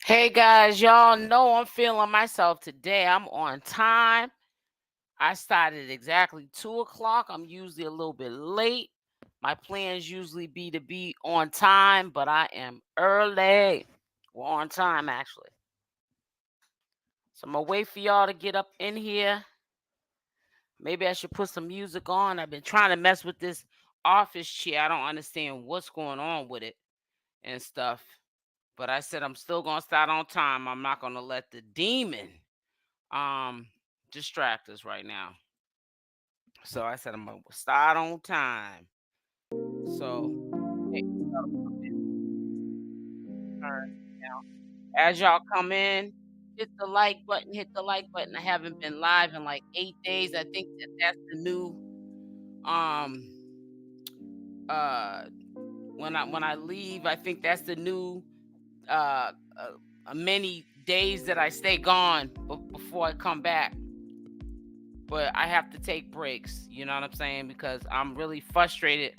Hey guys, y'all know I'm feeling myself today. I'm on time. I started exactly 2 o'clock. I'm usually a little bit late. My plans usually be on time, but I am early. We're on time actually. So I'm gonna wait for y'all to get up in here. Maybe I should put some music on. I've been trying to mess with this office chair. I don't understand what's going on with it and stuff. But I said I'm still gonna start on time. I'm not gonna let the demon um distract us right now. So I said I'm gonna start on time. So hey, y'all come in turn now. As y'all come in, hit the like button, hit the like button. I haven't been live in like 8 days. I think that's the new um uh when I leave, I think that's the new uh, many days that I stay gone before I come back. But I have to take breaks, you know what I'm saying? Because I'm really frustrated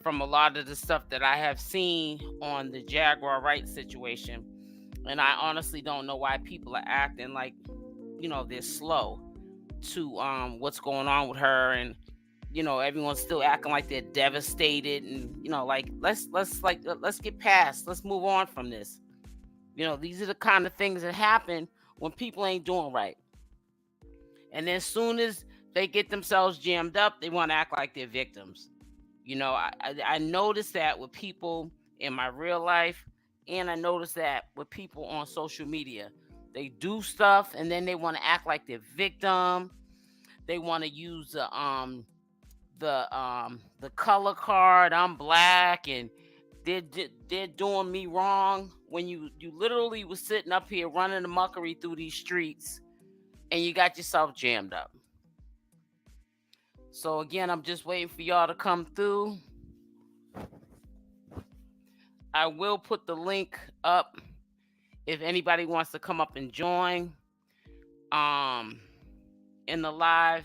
from a lot of the stuff that I have seen on the Jaguar Wright situation. And I honestly don't know why people are acting like, they're slow to what's going on with her, and everyone's still acting like they're devastated, and like let's get past, let's move on from this. These are the kind of things that happen when people ain't doing right. And then as soon as they get themselves jammed up, they want to act like they're victims. I noticed that with people in my real life, and I noticed that with people on social media. They do stuff and then they want to act like they're victim. They want to use the color card. I'm black and they're doing me wrong, when you literally was sitting up here running the muckery through these streets and you got yourself jammed up. So again, I'm just waiting for y'all to come through. I will put the link up if anybody wants to come up and join um in the live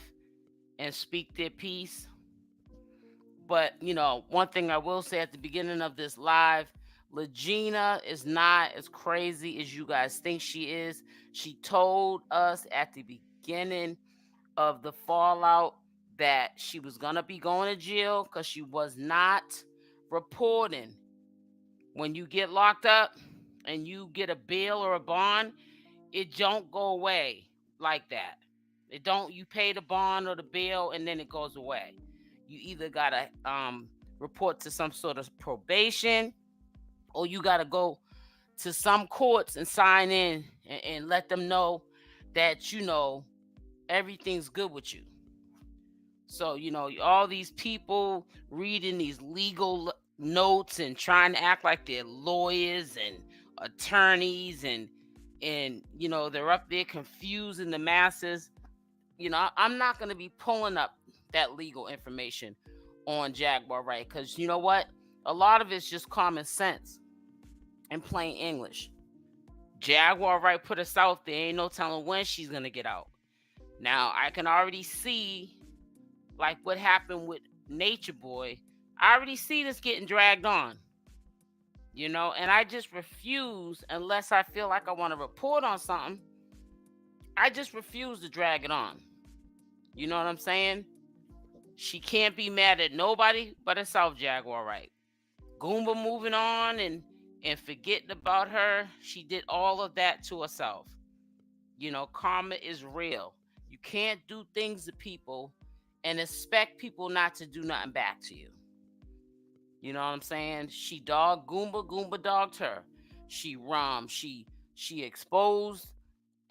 and speak their piece. But one thing I will say at the beginning of this live, Legina is not as crazy as you guys think she is. She told us at the beginning of the fallout that she was gonna be going to jail because she was not reporting. When you get locked up and you get a bail or a bond, it don't go away like that. It don't. You pay the bond or the bail and then it goes away. You either gotta report to some sort of probation, or you gotta go to some courts and sign in and let them know that everything's good with you. So, all these people reading these legal notes and trying to act like they're lawyers and attorneys, and they're up there confusing the masses. I'm not going to be pulling up that legal information on Jaguar Wright, because you know what? A lot of it's just common sense and plain English. Jaguar Wright put us out there. Ain't no telling when she's going to get out. Now, I can already see, like what happened with Nature Boy. I already see this getting dragged on. And I just refuse, unless I feel like I want to report on something, I just refuse to drag it on. You know what I'm saying? She can't be mad at nobody but herself, Jaguar Wright. Goomba moving on and forgetting about her. She did all of that to herself. Karma is real. You can't do things to people and expect people not to do nothing back to you. You know what I'm saying? She dogged Goomba, Goomba dogged her. She exposed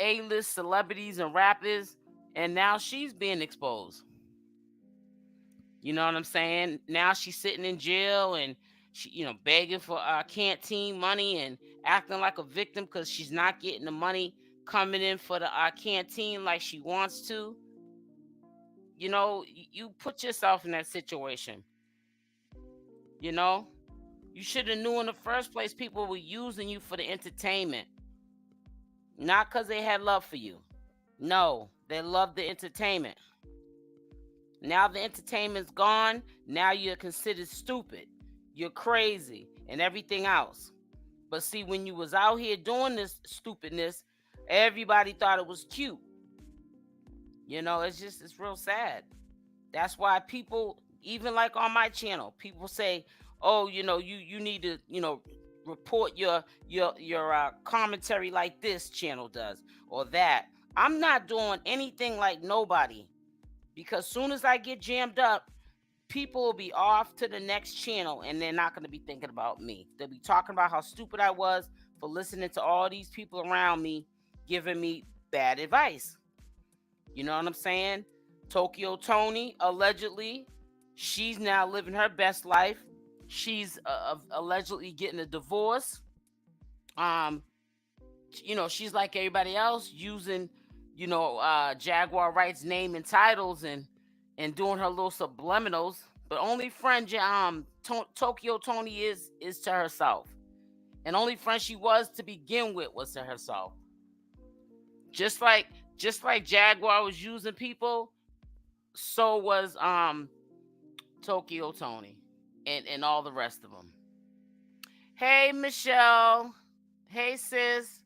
A-list celebrities and rappers, and now she's being exposed. You know what I'm saying? Now she's sitting in jail and she, begging for canteen money and acting like a victim because she's not getting the money coming in for the canteen like she wants to. You put yourself in that situation. You know, you should have knew in the first place people were using you for the entertainment, not because they had love for you. No, they loved the entertainment. Now the entertainment's gone. Now you're considered stupid. You're crazy and everything else. But see, when you was out here doing this stupidness, everybody thought it was cute. It's real sad. That's why people, even like on my channel, people say, "Oh, you need to, report your commentary like this channel does or that." I'm not doing anything like nobody, because soon as I get jammed up, people will be off to the next channel and they're not going to be thinking about me. They'll be talking about how stupid I was for listening to all these people around me giving me bad advice. You know what I'm saying? Tokoyo Toni, allegedly, she's now living her best life. She's allegedly getting a divorce. Um, she's like everybody else, using, Jaguar Wright's name and titles and doing her little subliminals. But only friend Tokoyo Toni is to herself, and only friend she was to begin with was to herself. Just like Jaguar was using people, so was Tokoyo Toni and all the rest of them. Hey, Michelle. Hey, sis.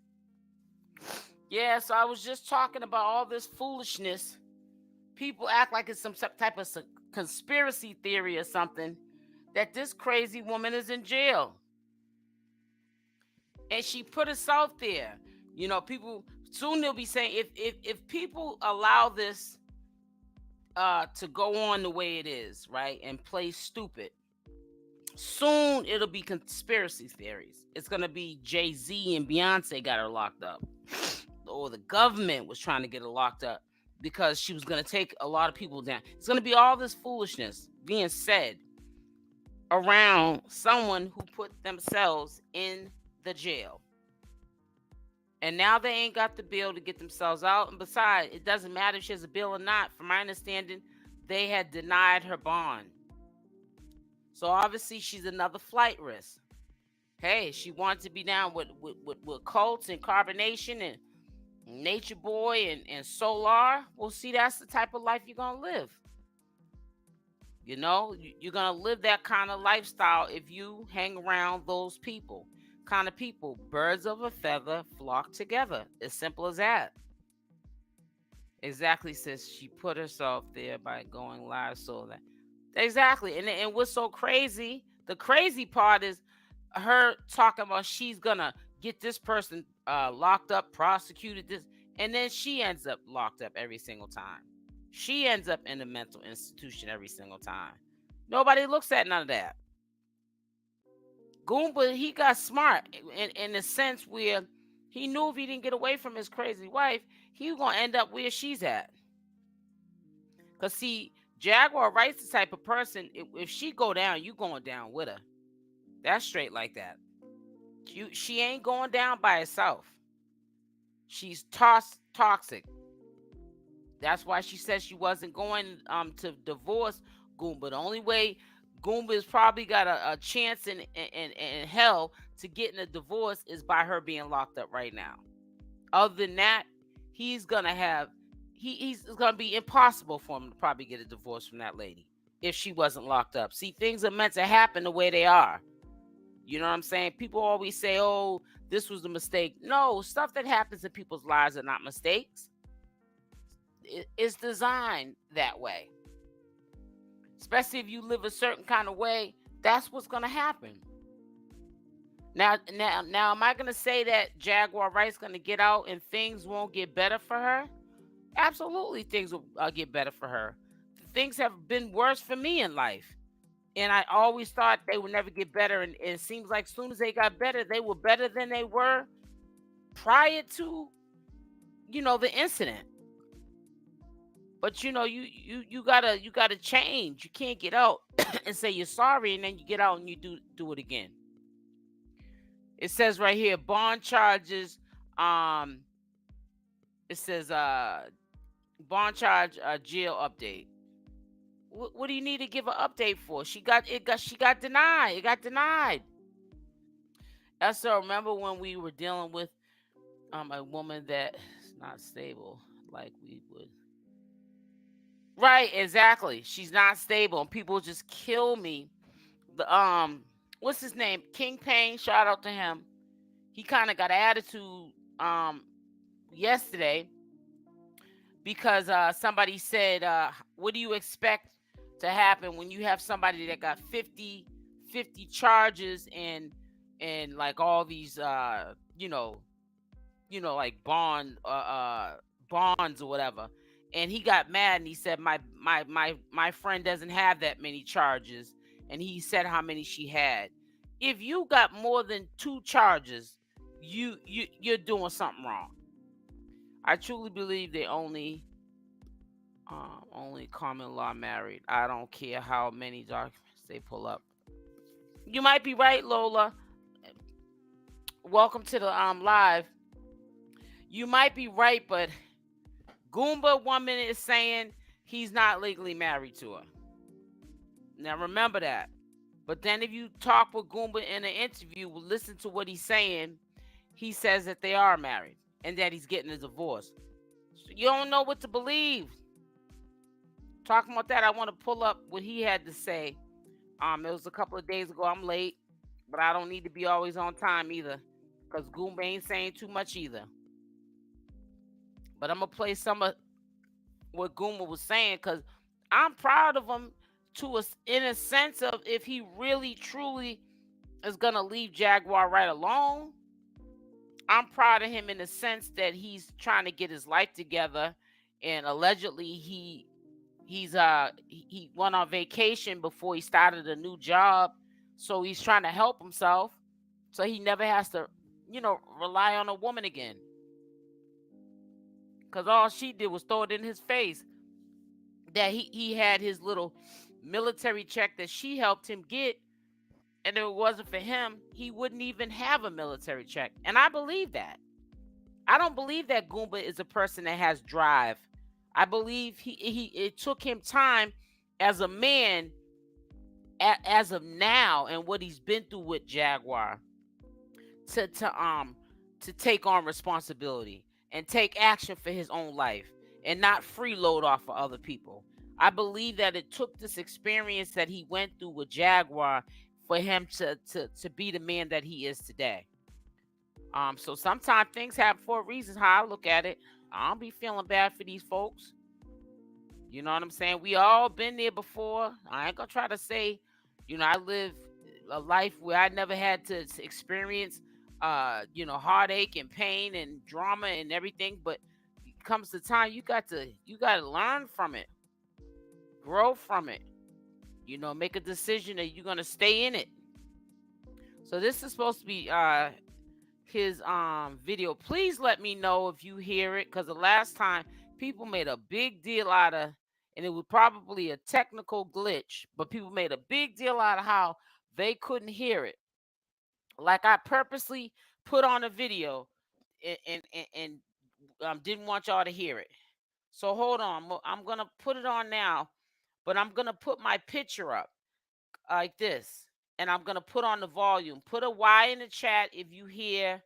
Yeah, so I was just talking about all this foolishness. People act like it's some type of conspiracy theory or something, that this crazy woman is in jail. And she put herself there. People soon they'll be saying, if people allow this to go on the way it is, right, and play stupid, soon it'll be conspiracy theories. It's gonna be Jay-Z and Beyonce got her locked up, or the government was trying to get her locked up because she was gonna take a lot of people down. It's gonna be all this foolishness being said around someone who put themselves in the jail. And now they ain't got the bill to get themselves out. And besides, it doesn't matter if she has a bill or not. From my understanding, they had denied her bond. So obviously she's another flight risk. Hey, she wanted to be down with cults and carbonation and Nature Boy and Solar. Well, see, that's the type of life you're going to live. You're going to live that kind of lifestyle if you hang around those people. Kind of people. Birds of a feather flock together. As simple as that. Exactly, sis. She put herself there by going live, so that. Exactly. And what's so crazy, the crazy part is her talking about she's going to get this person locked up, prosecuted, this, and then she ends up locked up every single time. She ends up in a mental institution every single time. Nobody looks at none of that. Goomba, he got smart in the sense where he knew if he didn't get away from his crazy wife, he was going to end up where she's at. Because, see, Jaguar Wright's the type of person, if she go down, you going down with her. That's straight like that. She ain't going down by herself. She's toxic. That's why she said she wasn't going to divorce Goomba. The only way Goomba's probably got a chance in hell to getting a divorce is by her being locked up right now. Other than that, he's gonna be impossible for him to probably get a divorce from that lady if she wasn't locked up. See, things are meant to happen the way they are. You know what I'm saying? People always say, "Oh, this was a mistake." No, stuff that happens in people's lives are not mistakes. It's designed that way. Especially if you live a certain kind of way, that's what's going to happen. Now, am I going to say that Jaguar Wright's going to get out and things won't get better for her? Absolutely, things will get better for her. Things have been worse for me in life. And I always thought they would never get better. And it seems like as soon as they got better, they were better than they were prior to, the incident. But you gotta change. You can't get out and say you're sorry and then you get out and you do it again. It says right here, bond charges. It says bond charge jail update. What do you need to give an update for? She got denied. It got denied. So remember when we were dealing with a woman that's not stable, like we would. Right, exactly. She's not stable, and people just kill me. The what's his name? King Pain. Shout out to him. he kind of got an attitude yesterday because somebody said, what do you expect to happen when you have somebody that got 50 charges and like all these like bonds or whatever. And he got mad and he said my friend doesn't have that many charges, and he said how many she had. If you got more than 2 charges, you're doing something wrong. I truly believe they only common law married. I don't care how many documents they pull up. You might be right, Lola. Welcome to the live. You might be right, but Goomba 1 minute is saying he's not legally married to her. Now remember that. But then if you talk with Goomba in an interview, listen to what he's saying. He says that they are married and that he's getting a divorce. So you don't know what to believe. Talking about that, I want to pull up what he had to say. It was a couple of days ago. I'm late, but I don't need to be always on time either, because Goomba ain't saying too much either. But I'm going to play some of what Goomba was saying, because I'm proud of him in a sense of if he really, truly is going to leave Jaguar Wright alone. I'm proud of him in the sense that he's trying to get his life together, and allegedly he went on vacation before he started a new job, so he's trying to help himself so he never has to rely on a woman again, because all she did was throw it in his face that he had his little military check that she helped him get, and if it wasn't for him, he wouldn't even have a military check. And I believe that. I don't believe that Goomba is a person that has drive. I believe it took him time as a man, as of now, and what he's been through with Jaguar, to take on responsibility and take action for his own life and not freeload off of other people. I believe that it took this experience that he went through with Jaguar for him to be the man that he is today. So sometimes things happen for a reason. How I look at it, I don't be feeling bad for these folks. You know what I'm saying? We all been there before. I ain't gonna try to say, I live a life where I never had to experience, heartache and pain and drama and everything. But it comes the time you got to learn from it, grow from it. Make a decision that you're gonna stay in it. So this is supposed to be his video. Please let me know if you hear it, because the last time people made a big deal out of, and it was probably a technical glitch, but people made a big deal out of how they couldn't hear it. Like I purposely put on a video and didn't want y'all to hear it. So hold on, I'm gonna put it on now, but I'm gonna put my picture up like this, and I'm gonna put on the volume. Put a Y in the chat if you hear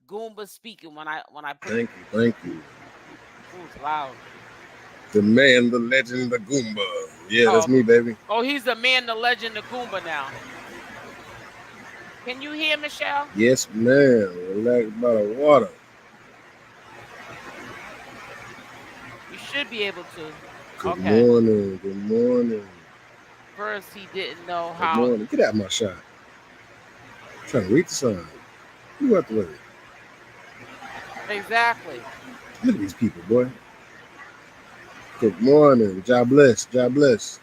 Goomba speaking when I put. Thank you. Ooh, it's loud. The man, the legend, the Goomba. Yeah, that's me, baby. Oh, he's the man, the legend, the Goomba now. Can you hear Michelle? Yes, ma'am. Relax by the water. You should be able to. Good morning. Good morning. First, he didn't know how. Good morning. Get out of my shot. I'm trying to read the sign. You out the way. Exactly. Look at these people, boy. Good morning. God bless. God bless.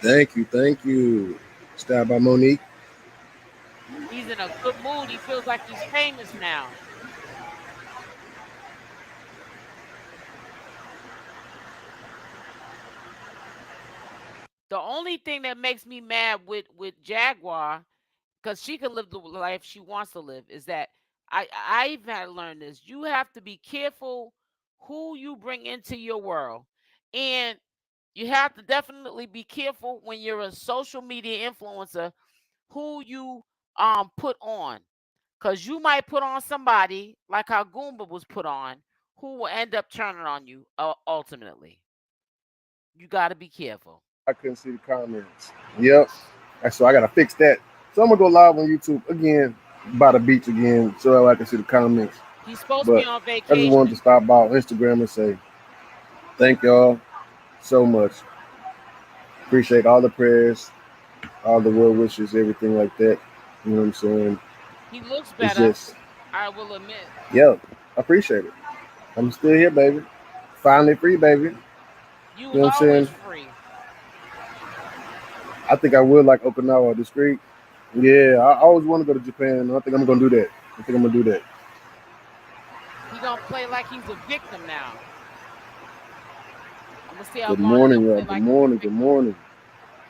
Thank you. Thank you. Style by Monique. He's in a good mood. He feels like he's famous now. The only thing that makes me mad with Jaguar, because she can live the life she wants to live, is that I've had to learn this. You have to be careful who you bring into your world, and you have to definitely be careful when you're a social media influencer who you put on, because you might put on somebody like how Goomba was put on, who will end up turning on you ultimately. You got to be careful. I couldn't see the comments. Yep. So I gotta fix that. So I'm gonna go live on YouTube again, by the beach again, so I can see the comments. He's supposed to be But on I just wanted to vacation. stop by on Instagram and say thank y'all so much. Appreciate all the prayers, all the well wishes, everything like that. You know what I'm saying? He looks It's better, just, I will admit. yeah, I appreciate it. I'm still here, baby. Finally free, baby. You know You what was I'm always saying? free. I think I would like Okinawa, the street. Yeah, I always want to go to Japan. I think I'm gonna do that. I think I'm gonna do that. He gonna play like he's a victim now. I'm gonna see how Good long he morning, gonna y'all. play Good like he's a morning. Good victim. morning.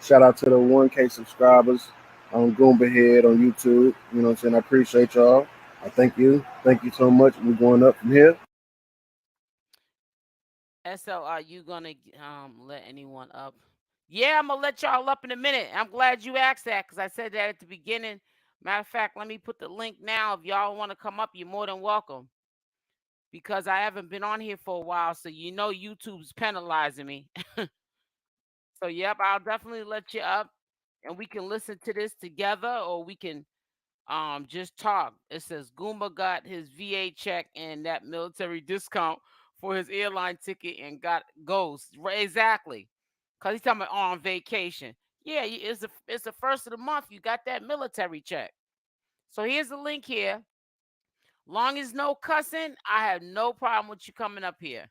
Shout out to the 1K subscribers on Goomba Head on YouTube. You know what I'm saying? I appreciate y'all. I thank you. Thank you so much. We're going up from here. SL, are you gonna let anyone up? Yeah, I'm gonna let y'all up in a minute. I'm glad you asked that because I said that at the beginning. Matter of fact, let me put the link now. If y'all want to come up, you're more than welcome. Because I haven't been on here for a while, so you know YouTube's penalizing me. So yep, I'll definitely let you up and we can listen to this together or we can just talk. It says Goomba got his VA check and that military discount for his airline ticket and got goes. Right, exactly. Cause he's talking about on vacation. Yeah, it's the first of the month. You got that military check. So here's the link here. Long as no cussing, I have no problem with you coming up here.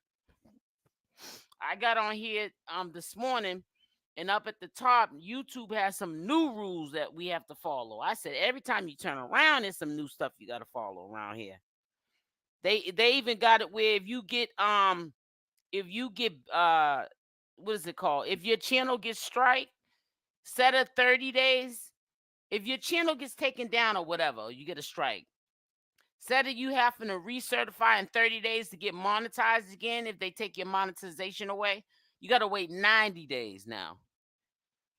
I got on here this morning and up at the top, YouTube has some new rules that we have to follow. I said every time you turn around, there's some new stuff you gotta follow around here. They even got it where if you get what is it called? If your channel gets strike, set of 30 days. If your channel gets taken down or whatever, you get a strike. Said that you having to recertify in 30 days to get monetized again if they take your monetization away. You got to wait 90 days now.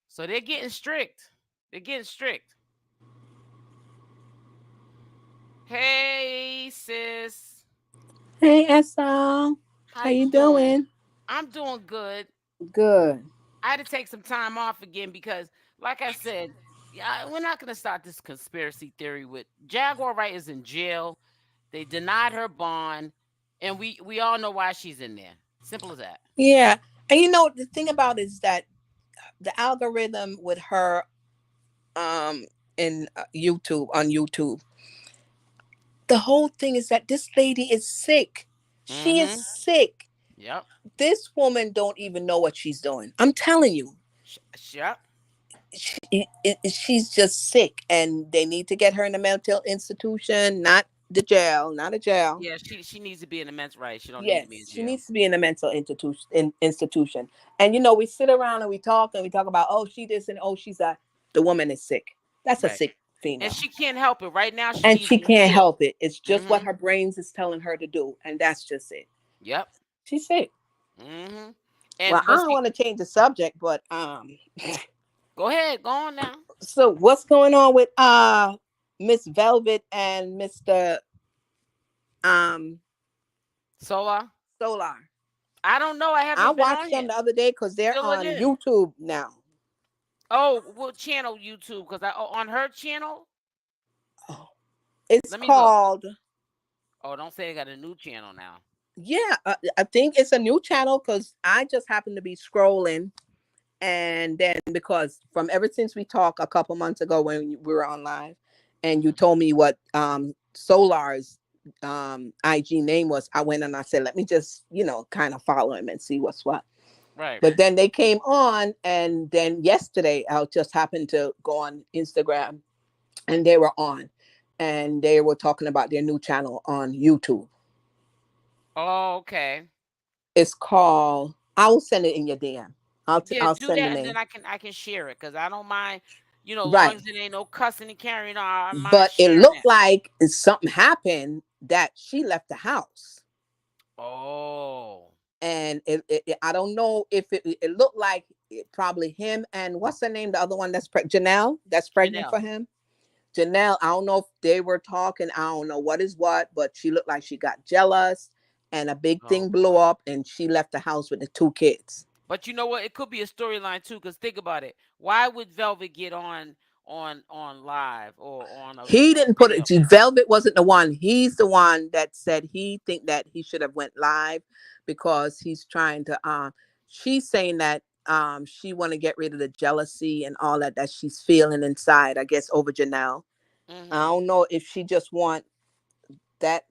So they're getting strict. They're getting strict. Hey, sis. Hey, Esau. How How you you doing? doing? I'm doing good. Good. I had to take some time off again because, like I said, yeah, we're not going to start this conspiracy theory with Jaguar Wright is in jail. They denied her bond, and we all know why she's in there. Simple as that. Yeah. And the thing about it is that the algorithm with her um in YouTube on YouTube, the whole thing is that this lady is sick. She is Mm-hmm. sick. Yep. This woman don't even know what she's doing. I'm telling you. Yep. She's just sick and they need to get her in a mental institution, not the jail, not a jail. Yeah, she needs to be in the men's right. She don't need to be in Yes, she jail. needs to be in a mental institution. And we sit around and we talk about, oh, she this and oh, she's that. The woman is sick. That's a Right. sick And female, she can't help it. Right now, she and needs she to can't heal. help it. It's just what Mm-hmm. her brains is telling her to do, and that's just it. Yep. She's sick. Mm-hmm. Well, And I but don't see, want to change the subject, but go ahead, go on now. so what's going on with Miss Velvet and Mr. um Sola. Solar? I don't know. I I haven't been on watched them here. the other day because they're Fill it on in. YouTube now. Oh, what channel YouTube? Because on her channel. Oh, it's Let me look. called. Oh, don't say they got a new channel now. Yeah, I think it's a new channel because I just happened to be scrolling, and then because from ever since we talked a couple months ago when we were on live, and you told me what Solar's IG name was, I went and I said, let me just kind of follow him and see what's what. Right. But then they came on, and then yesterday I just happened to go on Instagram, and they were on, and they were talking about their new channel on YouTube. Oh, okay. It's called. I will send it in your DM. Yeah, I'll do send the that, and then name. I can share it because I don't mind. Long Right, as it ain't no cussing and carrying on, I mind but it sharing looked that. like something happened that she left the house, Oh. and I don't know if it looked like probably him and what's her name, the other one that's Janelle, that's pregnant Janelle. for him. Janelle, I don't know if they were talking. I don't know what is what, but she looked like she got jealous, and a big Oh thing blew boy. up, and she left the house with the two kids. But you know what? It could be a storyline too. Cause think about it. Why would Velvet get on live or on a He didn't put it. video? See, Velvet wasn't the one. He's the one that said he think that he should have went live because he's trying to. She's saying that she want to get rid of the jealousy and all that she's feeling inside. I guess over Janelle. I Mm-hmm. don't know if she just want that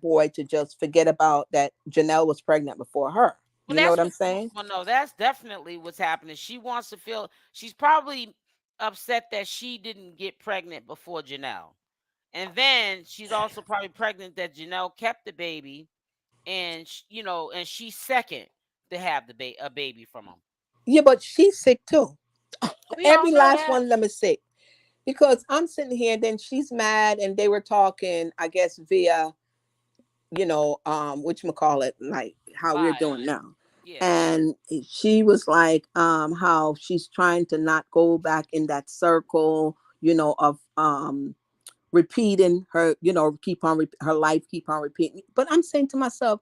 boy to just forget about that Janelle was pregnant before her. Well, You know that's what I'm what. saying? Well, no, that's definitely what's happening. She wants to feel. She's probably upset that she didn't get pregnant before Janelle, and then she's also probably pregnant that Janelle kept the baby, and and she's second to have a baby from him. Yeah, but she's sick too. We all Every know last that. one of them is sick. Because I'm sitting here, then she's mad, and they were talking, I guess, via, whatchamacallit, like how we're Live. doing now. Yeah. And she was like, how she's trying to not go back in that circle, of repeating her, keep on her life, keep on repeating. But I'm saying to myself,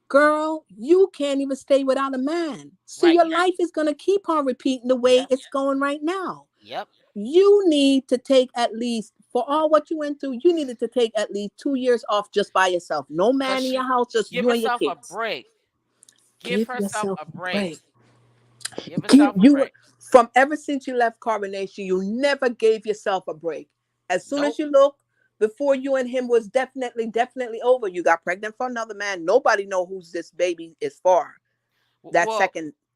girl, you can't even stay without a man. So Right. your life is gonna keep on repeating the way Yep. it's going right now. Yep. You need to take at least, for all what you went through, you needed to take at least 2 years off just by yourself. No Cause man in your she house, just give you and your herself a kids. break. Give Give herself yourself a a break. break. Give Keep herself a you break. from ever since you left Coronation, you never gave yourself a break. As soon as Nope. you look, before you and him was definitely over, you got pregnant for another man. Nobody know who's this baby is for. Well,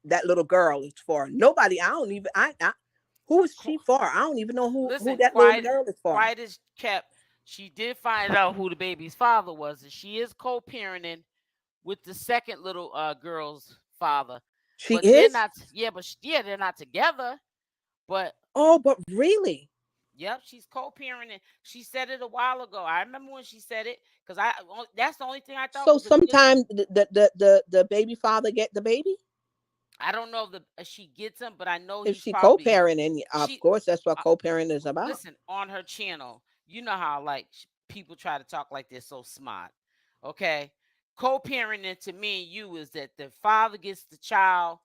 That little girl is for. Nobody. I don't even. I who is she qu- for? I don't even know who listen. that little girl is for. Quiet is kept. She did find out who the baby's father was, and she is co-parenting with the second little girl's father. She But they're is. not. Yeah, but yeah, they're not together. But Oh, but really? yep, she's co-parenting. She said it a while ago. I remember when she said it because that's the only thing I thought So was a good thing. sometime the baby father get the baby I don't know if she gets him, but I know if he's she probably co-parenting. Of she. course, that's what Uh, co-parenting is about. listen, on her channel, you know how like people try to talk like they're so smart. Okay, co-parenting to me and you is that the father gets the child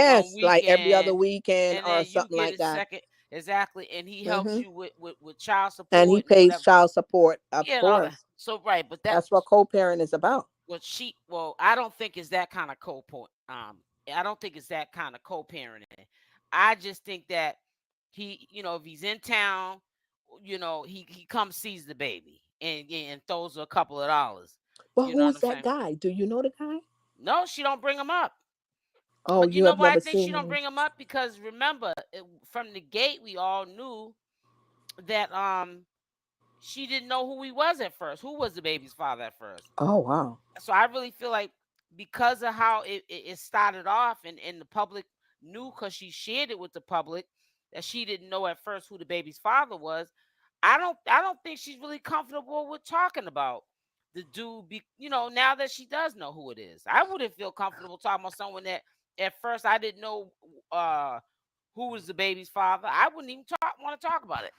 one Yes, like every other weekend, weekend and or then you something get like it that. second. Exactly, and he helps Hmm. you with child And he support and pays whatever. child support, of Yeah, and all that. course. So right, but that That's what co-parent is about. I don't think it's that kind of I don't think it's that kind of co-parenting. I just think that if he's in town, he comes sees the baby and throws her a couple of dollars. But You know what who's I'm that saying? guy? Do you know the guy? No, she don't bring him up. Oh, But you you know have why I never think she seen don't him. bring him up? Because remember, from the gate, we all knew that she didn't know who he was at first. Who was the baby's father at first? Oh, wow. So I really feel like because of how it started off and the public knew because she shared it with the public that she didn't know at first who the baby's father was. I don't think she's really comfortable with talking about the dude now that she does know who it is. I wouldn't feel comfortable talking about someone that at first I didn't know who was the baby's father. I wouldn't even want to talk about it.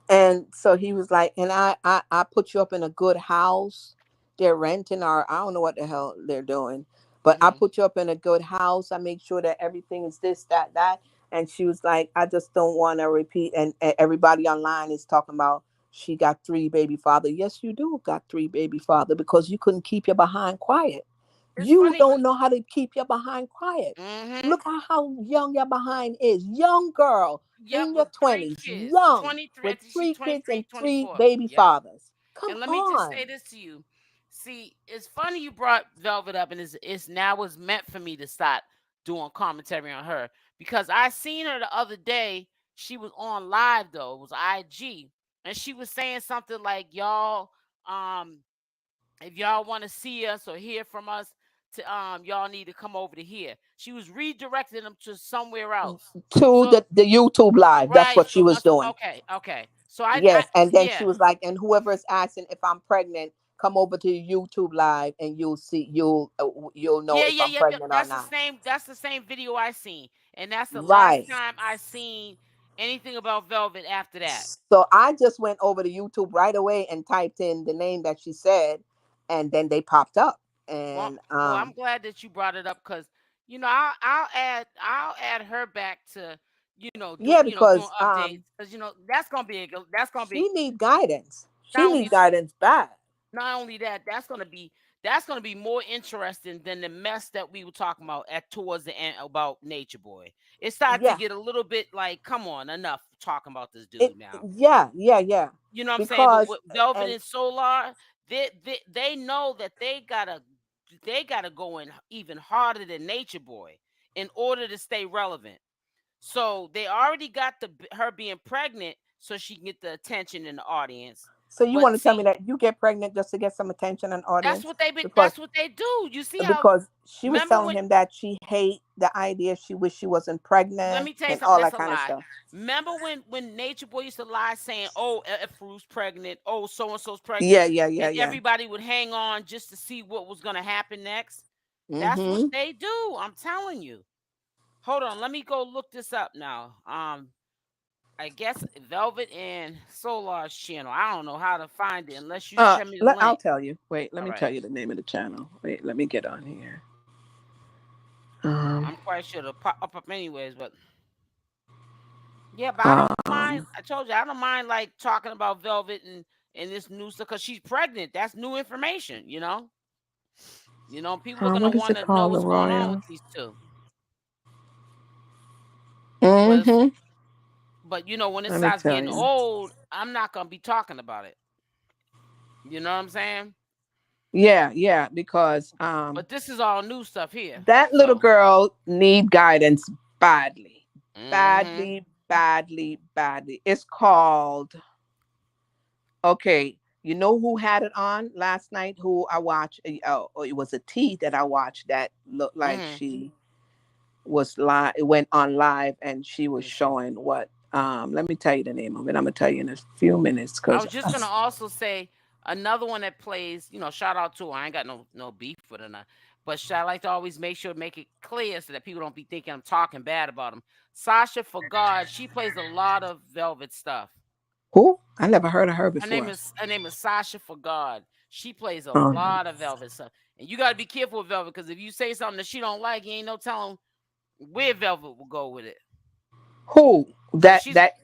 And so he was like, and I put you up in a good house. They're renting, or I don't know what the hell they're doing, but I Hmm. put you up in a good house. I make sure that everything is this, that, that. And she was like, I just don't want to repeat. And everybody online is talking about she got three baby father. Yes, you do got three baby father because you couldn't keep your behind quiet. It's You funny. don't know how to keep your behind quiet. Hmm. Look at how young your behind is. Young girl Yep, in your with three 20s, kids, young 23. I with think she's three kids 23, and three 24. baby Yep. fathers. Come And let me just say on. this to you. See, it's funny you brought Velvet up, and it's now was meant for me to start doing commentary on her because I seen her the other day. She was on live though. It was IG, and she was saying something like, "Y'all, um, if y'all want to see us or hear from us, y'all need to come over to here." She was redirecting them to somewhere else. To So the YouTube live. That's right, what she so was once doing. okay. So I Yes. And then she yeah. was like, and whoever is asking if I'm pregnant, come over to YouTube live and you'll see, you'll know Yeah, if yeah, I'm yep, yep. pregnant or not. That's the same video I seen. And that's the last Right. time I seen anything about Velvet after that. So I just went over to YouTube right away and typed in the name that she said, and then they popped up. Well, And well, I'm glad that you brought it up because You know, I'll add her back to, Yeah, doing because updates, because that's gonna be she need guidance. She not need only guidance bad. not only that, that's gonna be more interesting than the mess that we were talking about at towards the end about Nature Boy. It started to Yeah. get a little bit like, come on, enough talking about this It dude now. yeah, yeah, yeah. You know what I'm saying? But Because with Velvet and and Solar, they know that they gotta go in even harder than Nature Boy in order to stay relevant. So they already got her being pregnant so she can get the attention in the audience. so you But want to tell me see, that you get pregnant just to get some attention and that's audience? what they be, Because that's what they do. You see how she was remember telling when him that she hate the idea, she wish she wasn't let pregnant me tell you and something, all that's that a kind of lie. stuff. Remember when Nature Boy used to lie saying, "Oh, Fru's pregnant. Oh, so and so's pregnant," Yeah, yeah, yeah, and yeah. everybody would hang on just to see what was gonna happen next. That's what Mm-hmm. they do. I'm telling you. Hold on, let me go look this up now. I guess Velvet and Solar's channel. I don't know how to find it unless you send me the I'll link. tell you. Wait, let All me right. tell you the name of the channel. Wait, let me get on here. I'm quite sure it'll pop up anyways, but yeah, but I don't mind. Um, I told you I don't mind like talking about Velvet and this new stuff because she's pregnant. That's new information, you know. People are gonna what is want it to know called? The what's going on with Royal. these two. But Mm-hmm. when it Let me starts tell getting you. old, I'm not gonna be talking about it. You know what I'm saying? Yeah, yeah, because But this is all new stuff here. that little So, girl need guidance badly. mm-hmm. Badly, badly, badly. It's called, okay, you know who had it on last night? Who I watched? Oh, it was a T that I watched that looked like Mm-hmm. she was live. It went on live, and she Let was me see. showing what. Let me tell you the name of it. I'm gonna tell you in a few minutes I because was just gonna also say another one that plays. Shout out to her. I ain't got no beef with her, not. But I like to always make it clear so that people don't be thinking I'm talking bad about them. Sasha for God, she plays a lot of Velvet stuff. who I never heard of her Her name before. is her name is Sasha for God. She plays a Um, lot of Velvet stuff, and you got to be careful with Velvet because if you say something that she don't like, you ain't no telling where Velvet will go with it. who Cause that she's that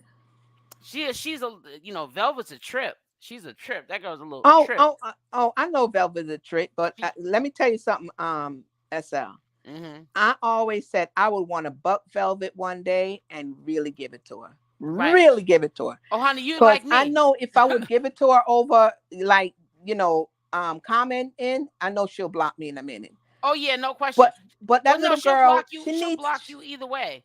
she's a Velvet's a trip. She's a trip. That girl's a little Oh, trip. oh, I know Velvet is a trick, but She. let me tell you something, SL. Mm-hmm. I always said I would want to buck Velvet one day and really give it to her. Right. Really give it to her. Oh, honey, you Because like I me. know if I would give it to her over, like, comment in, I know she'll block me in a minute. Oh yeah, no question. But that Well, no, little girl, she She'll needs block you either way.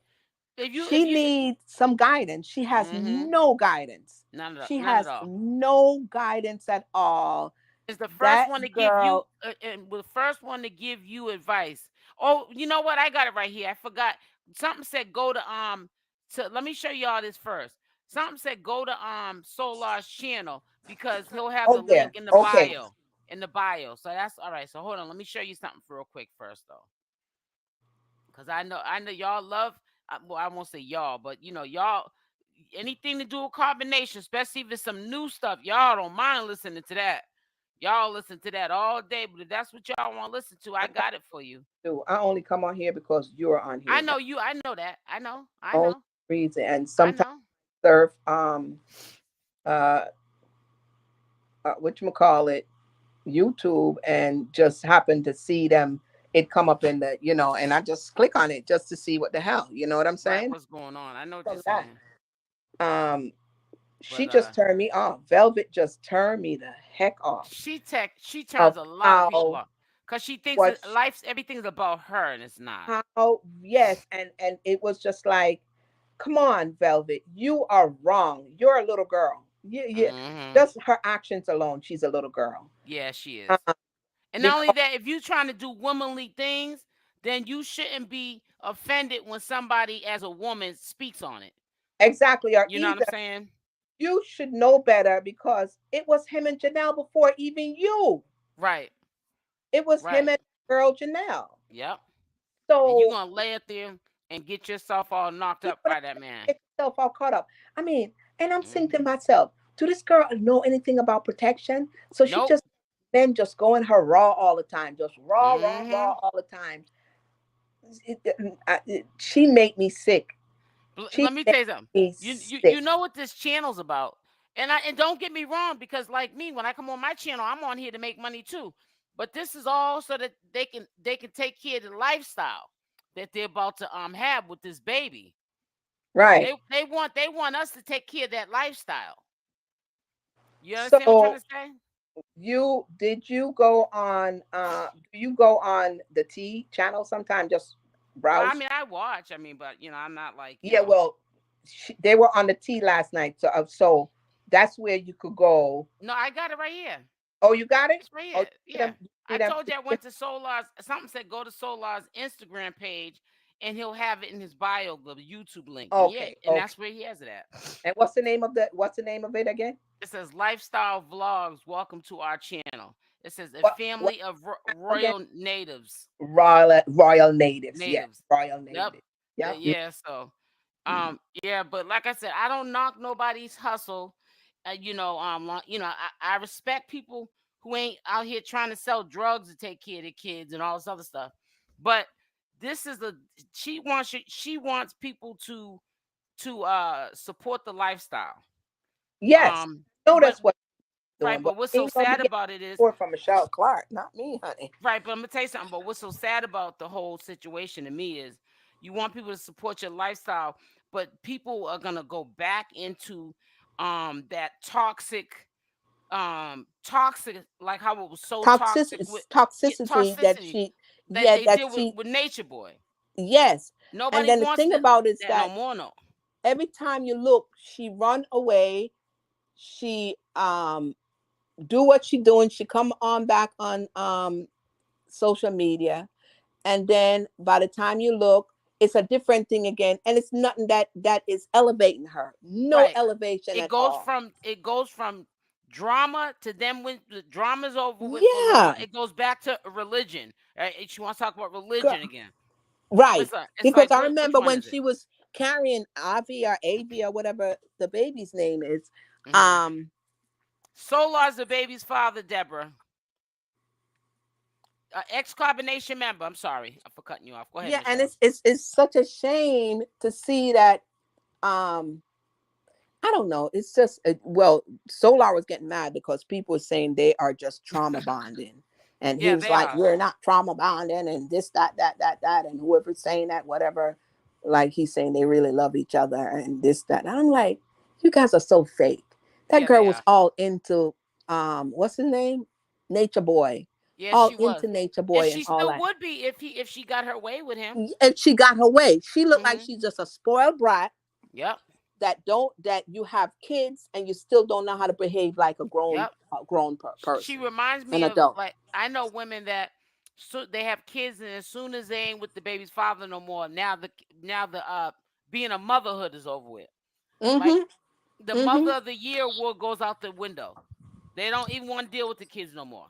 If she you. needs some guidance. She has Mm-hmm. no guidance. None at all. She None at has all. no guidance at all. Is the first That one to give you girl. and the first one to give you advice. Oh, you know what? I got it right here. I forgot. Something said go to let me show y'all this first. Something said go to Solar's channel because he'll have the Oh yeah. link in the Okay. bio. In the bio. So that's all right. So hold on. Let me show you something real quick first though. Because I know y'all love well, I won't say y'all, but y'all anything to do with carbonation, especially if it's some new stuff, y'all don't mind listening to that. Y'all listen to that all day, but if that's what y'all want to listen to, I got it for you. I only come on here because you're on I here. know That's you. I know that. I know. I the only know. reason. And I sometimes know. surf uh what you call it, YouTube, and just happen to see them. It come up in the and I just click on it just to see what the hell. You know what I'm Right, saying? what's going on? I know what you're From that. saying. Um, But she just turned me off. Velvet just turned me the heck off she of turns a lot of people how off because she thinks what that life's everything's about her and it's not. how yes, and it was just like, come on, Velvet, you are wrong. You're a little girl. You Hmm. just her actions alone, she's a little girl. Yeah, she is. Uh, And not only because that, if you're trying to do womanly things, then you shouldn't be offended when somebody as a woman speaks on it. exactly, or You know what I'm either saying? you should know better because it was him and Janelle before even you. Right. It was him Right. and girl Janelle. Yep. And you're So gonna lay up there and get yourself all knocked you up know what by that man. get yourself all caught up. I mean, and I'm thinking to Hmm. myself, do this girl know anything about protection? So she Nope. just men just going her raw all the time, just raw, raw, Hmm. raw all the time. she made me sick. Let me tell you something. You Sick. know what this channel's about. And don't get me wrong, because like me, when I come on my channel, I'm on here to make money too. But this is all so that they can take care of the lifestyle that they're about to have with this baby. Right. They want us to take care of that lifestyle. You understand what I'm So trying to say? did you go on do you go on the T channel sometime, just Well, I browse? mean, I watch. I mean, but I'm not like Yeah, well, they were on the T last night, so that's where you could go. No, I got it right here. Oh, you got it? It's right Oh, here. Yeah. I told you I went to Solar's. Something said go to Solar's Instagram page, and he'll have it in his bio, the YouTube link. Yeah, Okay, and okay. that's where he has it at. And what's the name of it again? It says Lifestyle Vlogs. Welcome to our channel. It says a What family of again? royal natives. Royal Natives. Yeah, Natives. Royal Yep. Natives. Yep. Yeah. So, yeah. But like I said, I don't knock nobody's hustle. I respect people who ain't out here trying to sell drugs to take care of their kids and all this other stuff. But this is she wants people to support the lifestyle. Yes. No, But that's what I'm right, doing. But but what's we so ain't gonna be sad getting about it is support from Michelle Clark, not me, honey. right. But I'm gonna tell you something. But what's so sad about the whole situation to me is you want people to support your lifestyle, but people are gonna go back into that toxic, like how it was so toxic with Toxicity that toxicity that they did with Nature Boy. yes. And Nobody then the wants thing about it is that no that more. No. every time you look, she run away. She do what she doing. She come on back on social media, and then by the time you look, it's a different thing again, and it's nothing that is elevating her. No Right. elevation It at goes all. from drama to then when the drama's over with for a little while, Yeah, it goes back to religion. Right? She wants to talk about girl. religion again. Right. It's Because like I which remember one when is it? she was carrying Avi or Avi or whatever the baby's name is. Mm-hmm. Solar's the baby's father, Deborah. Ex-carbonation member. I'm sorry for cutting you off. Go ahead, Yeah, and Michelle. it's such a shame to see that I don't know. It's just well, Solar was getting mad because people were saying they are just trauma bonding. And he Yeah, was they like, are. we're not trauma bonding and this, that. And whoever's saying that, whatever, like he's saying they really love each other and this, that. And I'm like, you guys are so fake. That Yeah, girl they was are. all into what's his name? Nature Boy. Yeah, All she was. into Nature And Boy and she all still that. would be if she got her way with him. And she got her way. She looked like Mm-hmm. she's just a spoiled brat Yep. that you have kids and you still don't know how to behave like a Yep. She person, reminds an me of, adult. like, I know women that they have kids, and as soon as they ain't with the baby's father no more, now the being a motherhood is over with. Like Mm-hmm. the Mm-hmm. mother of the year award goes out the window. They don't even want to deal with the kids no more.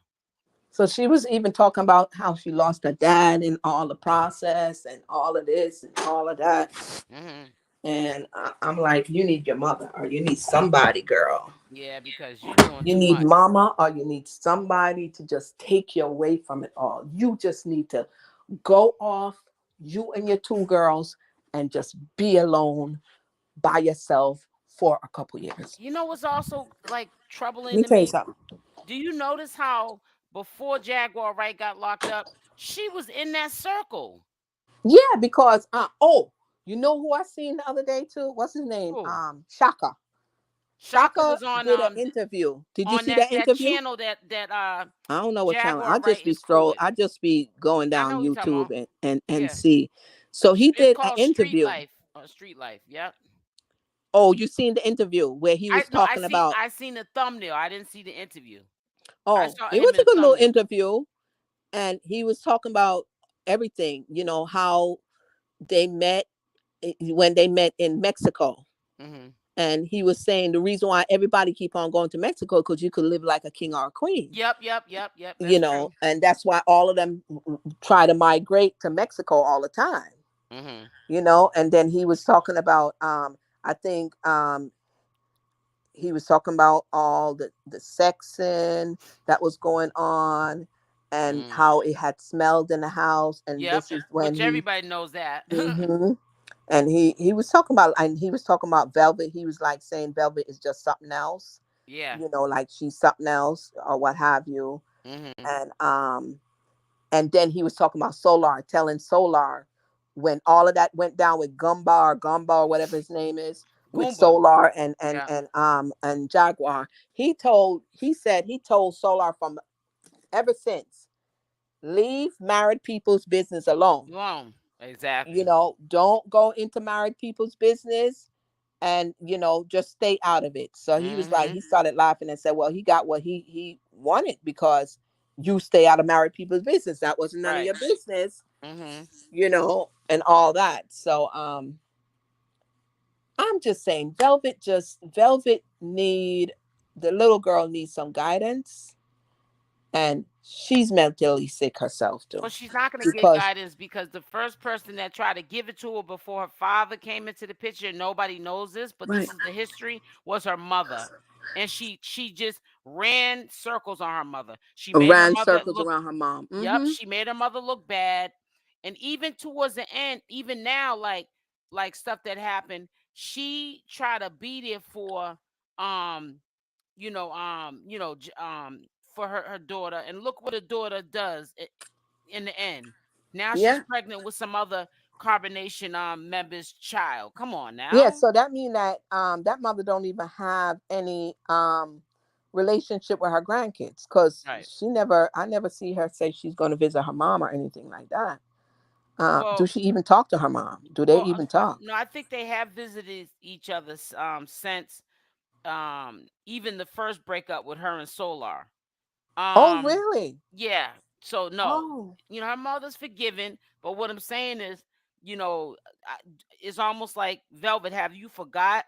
So she was even talking about how she lost her dad in all the process and all of this and all of that. Mm-hmm. And I'm like, you need your mother or you need somebody, girl. Yeah, because you're doing You too need much. mama or you need somebody to just take you away from it all. You just need to go off, you and your two girls, and just be alone by yourself for a couple years. You know what's also like Let troubling me to tell you me? something. Do you notice how before Jaguar Wright got locked up, she was in that circle? Yeah, because you know who I seen the other day too? What's his name? Who? Shaka. Shaka Shaka was on did an interview. Did you on see that that interview? channel that I don't know what channel. Jaguar Wright is cool with. I just be going I down know what you're talking YouTube about. and Yeah. see. So he It's did an called Street interview. Life. Street Life. Yep. Oh, you seen the interview where he was talking about I seen the thumbnail. I didn't see the interview. I oh, saw it him was in a the good little thumbnail. interview and he was talking about everything, how they met when they met in Mexico. Mm-hmm. And he was saying the reason why everybody keep on going to Mexico because you could live like a king or a queen, Yep. That's true. and that's why all of them try to migrate to Mexico all the time, Mm-hmm. and then he was talking about I think he was talking about all the sexing that was going on and how it had smelled in the house, and Yep, this is when which everybody knows that. and he was talking about, and he was talking about Velvet. He was like saying Velvet is just something else, Yeah. you know, like she's something else or what have you. And then he was talking about Solar, telling Solar when all of that went down with Goomba or whatever his name is, with Goomba. Solar Yeah. and Jaguar. He said he told Solar from ever since, leave married people's business alone. Alone. Exactly. You know, don't go into married people's business, and you know, just stay out of it. So he was like, he started laughing and said, well, he got what he wanted, because you stay out of married people's business. That wasn't none of your business. You know, and all that. So I'm just saying, Velvet need, the little girl needs some guidance, and she's mentally sick herself too. Well, she's not going to get guidance, because the first person that tried to give it to her before her father came into the picture, nobody knows this, but this is the history, was her mother. And she just ran circles on her mother. She made her mother circles look, around her mom. Yep, she made her mother look bad. And even towards the end, even now, like stuff that happened, she tried to be there for for her daughter, and look what her daughter does in the end. Now she's pregnant with some other carbonation member's child. Come on now. Yeah, so that means that that mother don't even have any relationship with her grandkids, because I never see her say she's going to visit her mom or anything like that. Do she even talk to her mom? Do they even talk? No, I think they have visited each other since even the first breakup with her and Solar. Oh, really? Yeah. So no, her mother's forgiven, but what I'm saying is, it's almost like, Velvet, have you forgot?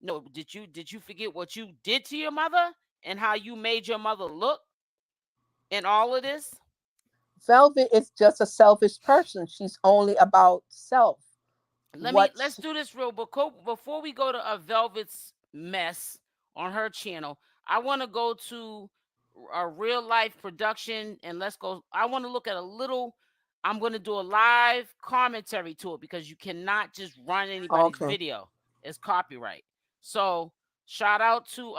No, did you forget what you did to your mother and how you made your mother look in all of this? Velvet is just a selfish person. She's only about self. Let's do this real before we go to a Velvet's mess on her channel. I want to go to a real life production, and let's go. I want to look at a little. I'm going to do a live commentary to it, because you cannot just run anybody's video. It's copyright. So shout out to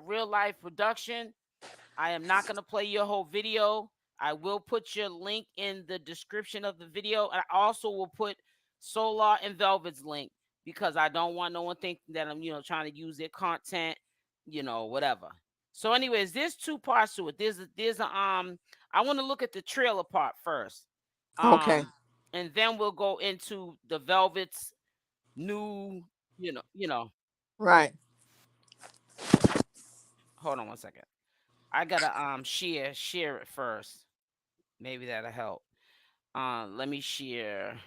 real life production. I am not going to play your whole video. I will put your link in the description of the video. I also will put Solar and Velvet's link, because I don't want no one think that I'm, trying to use their content, whatever. So anyways, there's two parts to it. There's a I want to look at the trailer part first. And then we'll go into the Velvet's new, Right. Hold on one second. I gotta share it first. Maybe that'll help. Let me share.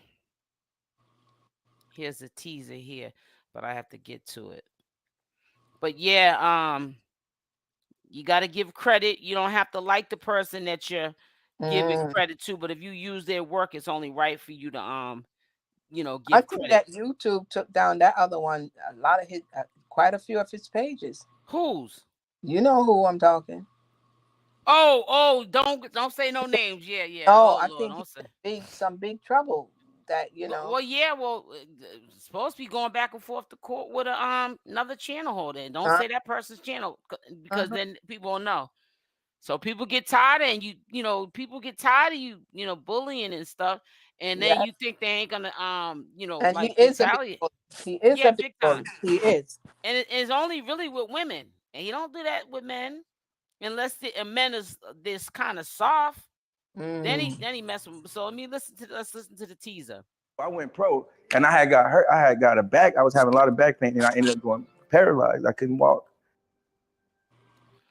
Here's a teaser here, but I have to get to it. But yeah, you got to give credit. You don't have to like the person that you're giving credit to, but if you use their work, it's only right for you to give I think credit. that YouTube took down that other one. A lot of his, quite a few of his pages. Whose? You know who I'm talking. Oh, don't say no names. Yeah. Oh, I think some big trouble. That Well, yeah. Well, supposed to be going back and forth to court with another channel holder. Don't say that person's channel, because then people will know. So people get tired, and people get tired of you, bullying and stuff, and then you think they ain't gonna and like he is retaliate. He is a big time. He is, and it's only really with women, and he don't do that with men, unless the men is this kind of soft. Then he mess with them. So let's listen to the teaser. I went pro, and I had got hurt. I had got a back. I was having a lot of back pain, and I ended up going paralyzed. I couldn't walk.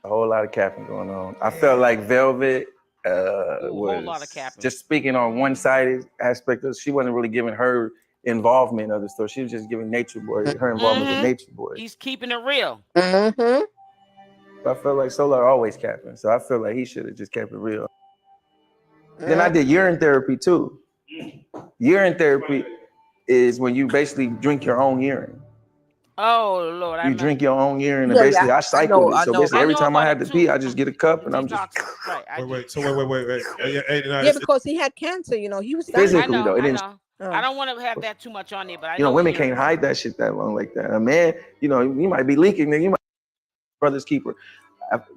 A whole lot of capping going on. I felt like Velvet was a whole lot of capping. Just speaking on one-sided aspect of. She wasn't really giving her involvement of the story. She was just giving Nature Boy her involvement with Nature Boy. He's keeping it real. I felt like Solar always capping, so I feel like he should have just kept it real. Then I did urine therapy too. Urine therapy is when you basically drink your own urine. Oh Lord, I You remember. drink your own urine, and Yeah, basically yeah. I I know. cycled it. I So know. basically, I every know time I about had it to pee, too. I just get a cup and I'm just Detox. Right. I do. Wait. So wait. Hey, nah, Yeah, because he had cancer. He was dying. physically though. It I didn't. know. I Oh. don't want to have that too much on there, but I You know, know what women you're. can't hide that shit that long like that. A man, you might be leaking, then you might brother's keeper.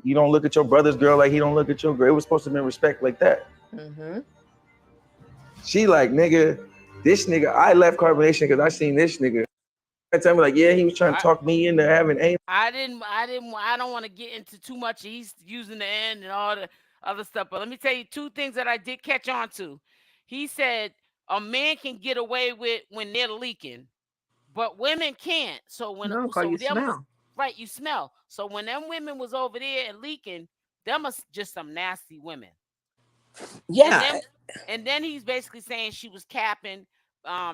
You don't look at your brother's girl like he don't look at your girl. It was supposed to be respect like that. Mm-hmm. She like, nigga, this nigga, I left Carbonation because I seen this nigga. I tell me like, yeah, he was trying to I, talk me into having aim. I didn't. I don't want to get into too much. He's using the end and all the other stuff. But let me tell you two things that I did catch on to. He said a man can get away with when they're leaking, but women can't. No, because you Them smell. right, you smell. So when them women was over there and leaking, them was just some nasty women. And Yeah. then he's basically saying she was capping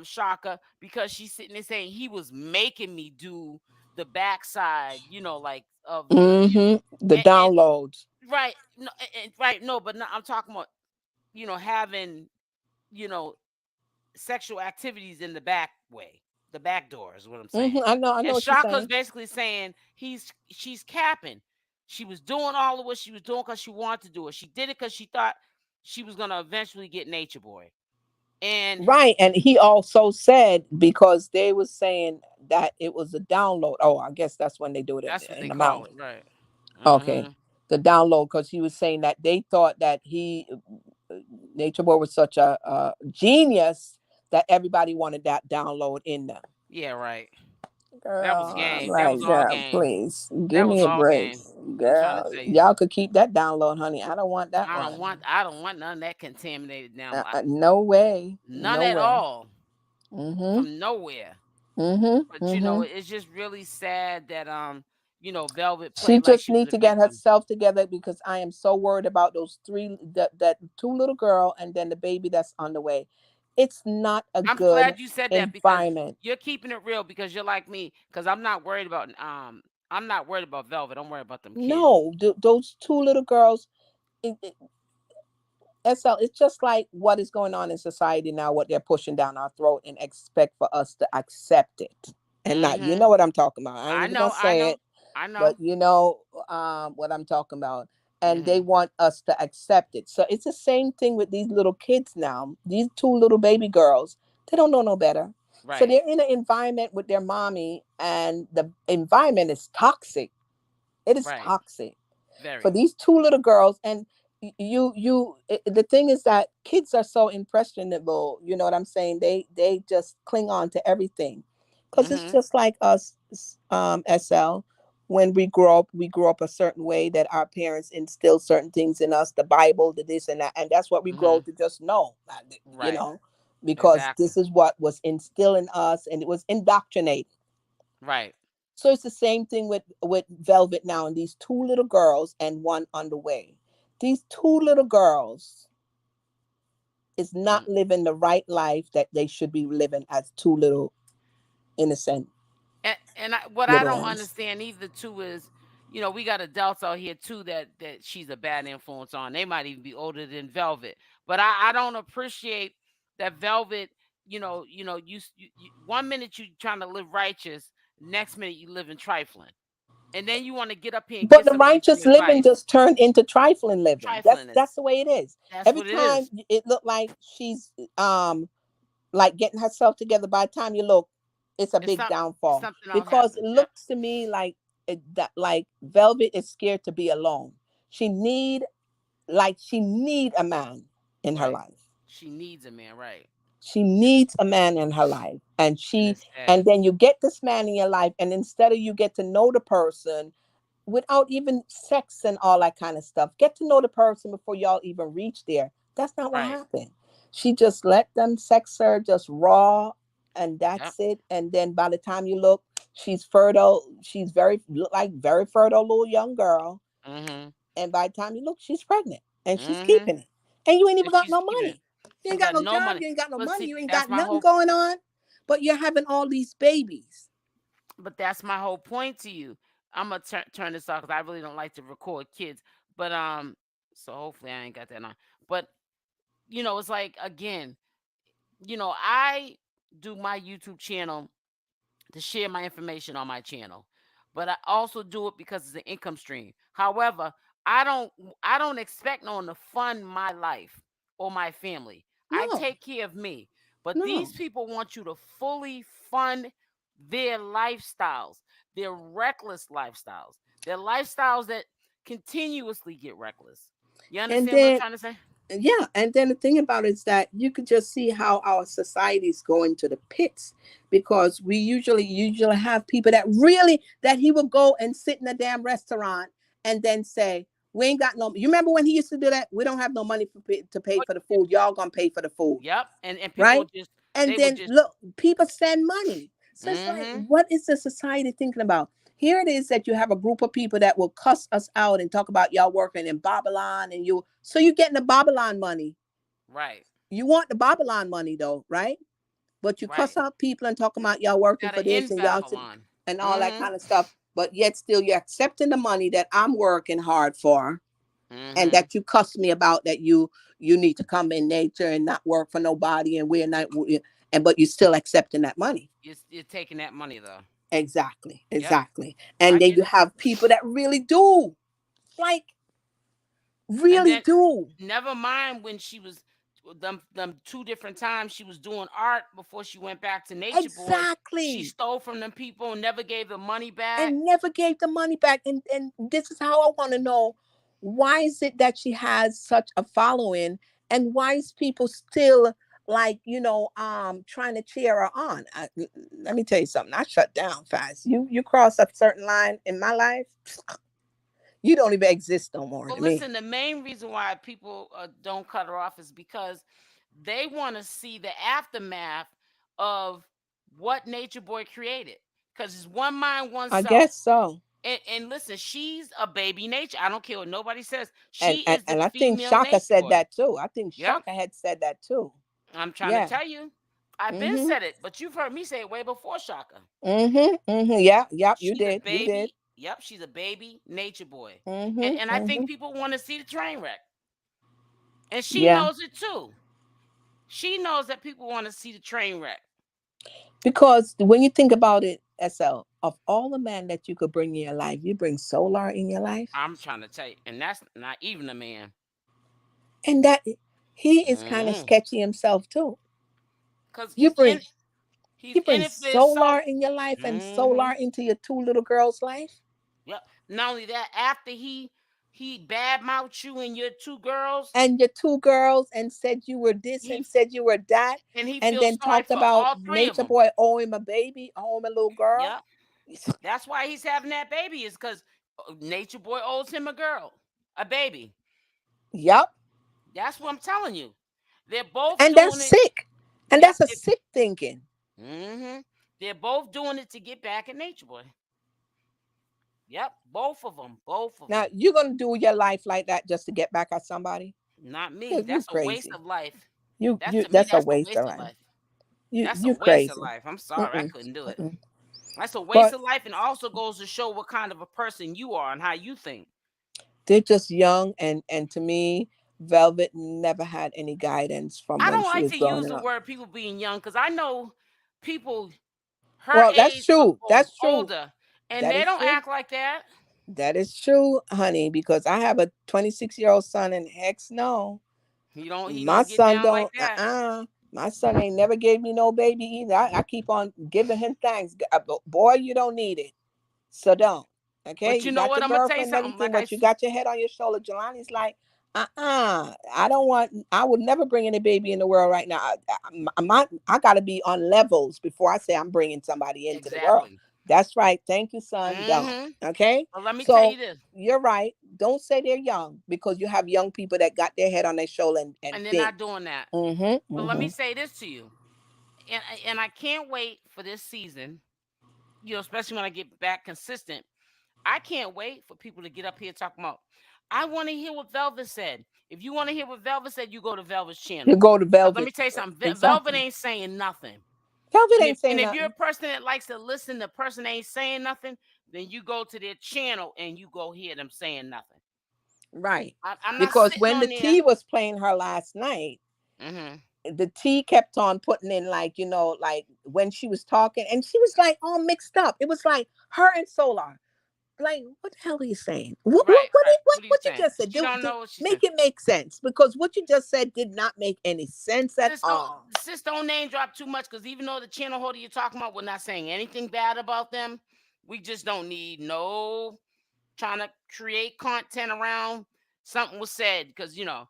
Shaka because she's sitting there saying he was making me do the backside, like of the Mm-hmm. The and downloads. right, no, right, no, but no, I'm talking about having you know sexual activities in the back way, the back door is what I'm Mm-hmm. saying. I know And what you're Shaka's saying. basically saying she's capping. She was doing all of what she was doing because she wanted to do it. She did it because she thought she was gonna eventually get Nature Boy. And Right. And he also said because they was saying that it was a download. Oh, I guess that's when they do it that's what in they the call it, mountain. right? Okay. The download, because he was saying that they thought that Nature Boy was such a genius that everybody wanted that download in them. Yeah, right. That was Girl, I'm game. That was like, all girl, game. please give That was me a all break. game. I'm trying to Girl, tell you. y'all could keep that download, honey. I don't want that one. I don't want none of that contaminated now. No way. None No at way. all Mm-hmm. from nowhere. Mm-hmm. But Mm-hmm. it's just really sad that Velvet She played like just she was need a to get victim. herself together because I am so worried about those three that two little girl and then the baby that's on the way. It's not a I'm good glad you said that because environment. you're keeping it real because you're like me because I'm not worried about Velvet. I'm worried about them kids. No, those two little girls. SL, it's just like what is going on in society now, what they're pushing down our throat and expect for us to accept it. And not, you Mhm. know what I'm talking about. I ain't I even gonna know. I say know. it, I know. but you know what I'm talking about. And they Mhm. want us to accept it. So it's the same thing with these little kids now. These two little baby girls, they don't know no better. So Right. they're in an environment with their mommy, and the environment is toxic. It is Right. toxic for Very. these two little girls. And the thing is that kids are so impressionable, you know what I'm saying, they just cling on to everything because it's Mhm. just like us, SL, when we grow up a certain way that our parents instill certain things in us, the Bible, the this and that, and that's what we grow Mhm. to just know, you Right. know, because Exactly. this is what was instilled in us and it was indoctrinated. Right. So it's the same thing with Velvet now, and these two little girls and one on the way. These two little girls is not Mm. living the right life that they should be living as two little innocent What I little don't ones. understand either too is, we got adults out here too that she's a bad influence on. They might even be older than Velvet, but I don't appreciate that Velvet. One minute you trying to live righteous, next minute you live in trifling, and then you want to get up here and But give the somebody some righteous living advice. just turned into trifling living. That's Trifling, the way it is. that's Every what it time is. it looked like she's like getting herself together, by the time you look, it's a It's big not downfall something else because it happens. Yep. looks to me like that like Velvet is scared to be alone. She need a man in her Right. life. She needs a man. Right. She needs a man in her life, And it's and sad. then you get this man in your life, and instead of you get to know the person without even sex and all that kind of stuff, get to know the person before y'all even reach there. That's not what Right. happened. She just let them sex her just raw, and Yep. that's it. And then by the time you look, she's fertile. She's look like very fertile little young girl. Mhm. And by the time you look, she's pregnant and she's Mhm. keeping it. And you ain't even And got she's no keeping it. money. You She ain't ain't got got no no job. money. You ain't got no But money. see, You ain't that's got my nothing whole. going on. But you're having all these babies. But that's my whole point to you. I'm gonna turn this off because I really don't like to record kids. But so hopefully I ain't got that on. But it's like again, I do my YouTube channel to share my information on my channel. But I also do it because it's an income stream. However, I don't I don't expect no one to fund my life or my family. I No, take care of me. But no. these people want you to fully fund their lifestyles, their reckless lifestyles, their lifestyles that continuously get reckless. You And understand what I'm then trying to say? yeah, and then the thing about it is that you could just see how our society's going to the pits, because we usually have people that really, that he would go and sit in a damn restaurant and then say, we ain't got no, you remember when he used to do that? We don't have no money to pay for the food, y'all gonna pay for the food, Yep. And people right? just And they would then just look, people send money. So it's like, mm-hmm. what is the society thinking about? Here it is that you have a group of people that will cuss us out and talk about y'all working in Babylon, and so you're getting the Babylon money. Right. You want the Babylon money though, right? But you Right. cuss out people and talk about y'all working That for are this in and y'all should, Babylon. and all that Mm-hmm. kind of stuff. But yet still you're accepting the money that I'm working hard for, and Mm-hmm. that you cuss me about, that you need to come in nature and not work for nobody, and we're not, and but you're still accepting that money. You're taking that money though. Exactly, Yep. exactly. I And then get you it. have people that really do, like, And really then do. never mind when she was them two different times she was doing art before she went back to Nature Boy. She Exactly. stole from them people and never gave the money back. And never gave the money back. And this is how I want to know, why is it that she has such a following, and why is people still, like, trying to cheer her on? Let me tell you something. I shut down fast. You cross a certain line in my life, you don't even exist no more Well, to me. listen, the main reason why people don't cut her off is because they want to see the aftermath of what Nature Boy created. Because it's one mind, one I self. guess so. And listen, she's a baby Nature. I don't care what nobody says. And She and, is the and I think female Shaka Nature said Boy. that too. I think Yep. Shaka had said that too. I'm trying to Yeah. tell you. I've been Mm-hmm. said it, but you've heard me say it way before Shaka. Mm-hmm. Mm-hmm. Yeah. Yep. You She's a did. You did. baby. Yep, she's a baby Nature Boy. Mm-hmm. And I Mm-hmm. think people want to see the train wreck. And she Yeah. knows it too. She knows that people want to see the train wreck. Because when you think about it, SL, of all the men that you could bring in your life, you bring Solar in your life, I'm trying to tell you. And that's not even a man. and that he is kind of Mm-hmm. sketchy himself too. Because You bring he's you in bring it for himself. Solar in your life and Mm-hmm. Solar into your two little girls' life, Yep. Not only that, after he badmouthed you and your two girls, and your two girls, and said you were this he and said you were that, and he and feels then sorry talked for about all three of Nature them. Boy owe him a baby, owe him a little girl. Yep. That's why he's having that baby, is because Nature Boy owes him a girl, a baby. Yep. That's what I'm telling you. They're both And that's doing it. sick. And Yep. that's a sick thinking. Mm-hmm. They're both doing it to get back at Nature Boy. Yep. Both of them. Both of Now them. you're gonna do your life like that just to get back at somebody? Not me. You That's a waste crazy. of life. That's You to me. that's a That's a waste of waste of life. life. You That's a you waste of crazy. life. I'm sorry, I Mm-mm, couldn't do it. mm-mm. That's a waste But of life, and also goes to show what kind of a person you are and how you think. they're just young, and to me, Velvet never had any guidance from I when don't she like was to use growing the up. word people being young because I know people her Well, that's age or, true. or That's true. older, and That they is don't true. act like that. That is true, honey, because I have a 26-year-old son, and heck no. He My don't get son down like don't, that. my son ain't never gave me no baby either. I keep on giving him thanks. Boy, you don't need it. So don't. Okay, But you you know got what? your I'm gonna tell you girlfriend and something. everything, but you got your head on your shoulder. Jelani's like, I don't want. I would never bring any baby in the world right now. I got to be on levels before I say I'm bringing somebody into the world. Exactly. That's right. Thank you, son. Don't. Mm-hmm. Okay. But let me tell you So this, you're right. Don't say they're young, because you have young people that got their head on their shoulder and and they're think. not doing that. Mm-hmm. But let me Mm-hmm. say this to you, and I can't wait for this season. Especially when I get back consistent. I can't wait for people to get up here talking about. I want to hear what Velvet said. If you want to hear what Velvet said, you go to Velvet's You channel. go to Because let Velvet. me tell you something. Velvet Exactly. ain't saying nothing. Velvet And if ain't saying and if you're a nothing. person that likes to listen, the person ain't saying nothing, then you go to their channel and you go hear them saying nothing. Right. I'm not Because sitting when the on there. T was playing her last night, Mm-hmm. the T kept on putting in, like, you know, like when she was talking, and she was like all mixed up. It was like her and Solar. Like, what the hell are you saying? What Right, what right. what, What are you what you saying? just said? She don't know what she's saying. Make it make sense, because what you just said did not make any sense at all. Sis, don't name drop too much, because even though the channel holder you're talking about, we're not saying anything bad about them. We just don't need no trying to create content around something was said, because you're not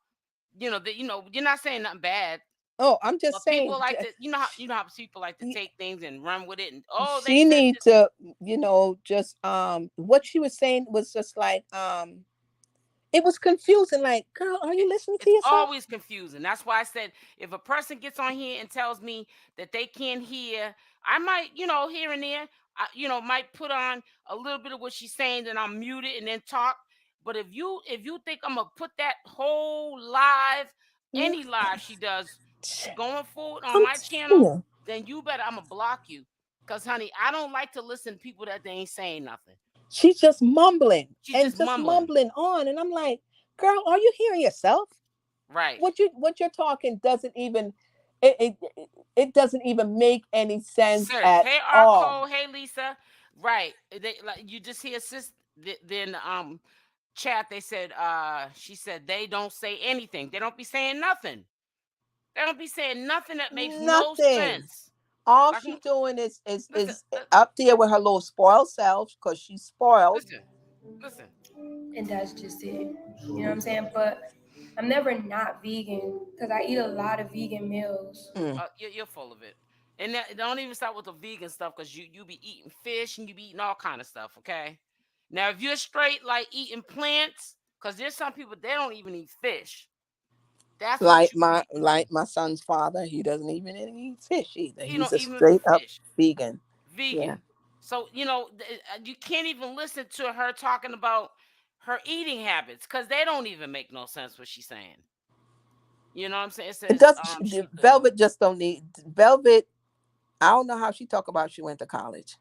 saying nothing bad. Oh, I'm just But saying, people like to, you know how people like to take things and run with it, and they she said need this. to, just what she was saying was just like it was confusing. Like, girl, are you listening to It's yourself? always confusing. That's why I said, if a person gets on here and tells me that they can't hear, I might, here and there, might put on a little bit of what she's saying, then I'll mute it and then talk. But if you think I'm gonna put that whole live, any live she does going forward on I'm my telling channel, you. then you better, I'm gonna block you. Cause honey, I don't like to listen to people that they ain't saying nothing. She's just mumbling She's and just mumbling. on, and I'm like, girl, are you hearing yourself? Right. What you're talking doesn't even it doesn't even make any sense Search. at Hey all. Arco. Hey Lisa. Right. They, like, you just hear sis. Then chat. They said she said they don't say anything. They don't be saying nothing. They don't be saying nothing that makes no Nothing. sense. All Like, she's doing is listen, up there with her little spoiled self, because she's spoiled. listen. And that's just it. You know what I'm saying? But I'm never not vegan because I eat a lot of vegan meals. You're full of it. And don't even start with the vegan stuff, because you be eating fish and you be eating all kind of stuff. Okay. Now, if you're straight like eating plants, because there's some people they don't even eat fish. That's what Like you be eating. my son's father, he doesn't even eat fish either. He He's don't a even straight up fish. vegan. Yeah. Vegan. So you can't even listen to her talking about her eating habits, because they don't even make no sense what she's saying. You know what I'm saying? It It says does. Velvet just don't need Velvet. I don't know how she talk about she went to college,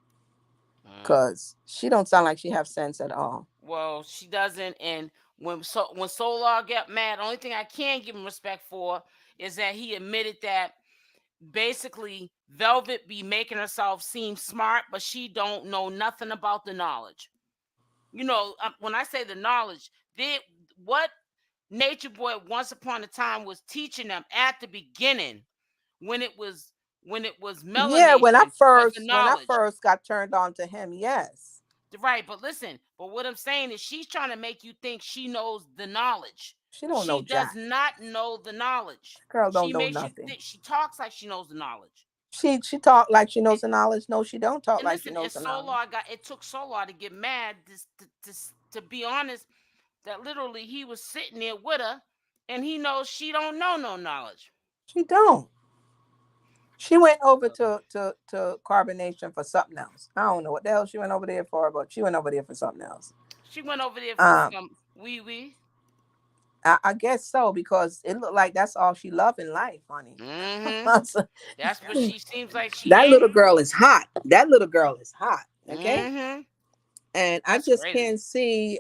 because she don't sound like she have sense at all. Well, she doesn't. And when Solar got mad, the only thing I can give him respect for is that he admitted that basically Velvet be making herself seem smart, but she don't know nothing about the knowledge. When I say the knowledge, what Nature Boy once upon a time was teaching them at the beginning, when it was Yeah, when melanation, was the I knowledge. first got turned on to him, yes. Right, but listen, but what I'm saying is she's trying to make you think she knows the knowledge. She don't She know does jack. not know the knowledge. Girl don't She know makes you nothing. think, she talks like she knows the knowledge. She talk like she knows the knowledge. No, she don't talk And like she listen, knows the knowledge. it took Solar to get mad, to be honest, that literally he was sitting there with her and he knows she don't know no knowledge. She don't. She went over to carbonation for something else. I don't know what the hell she went over there for, but she went over there for something else. She went over there for some wee. I guess so, because it looked like that's all she loved in life, honey. That's what she seems like she That ain't. little girl is hot. That little girl is hot. Okay. And That's I just crazy. can't see.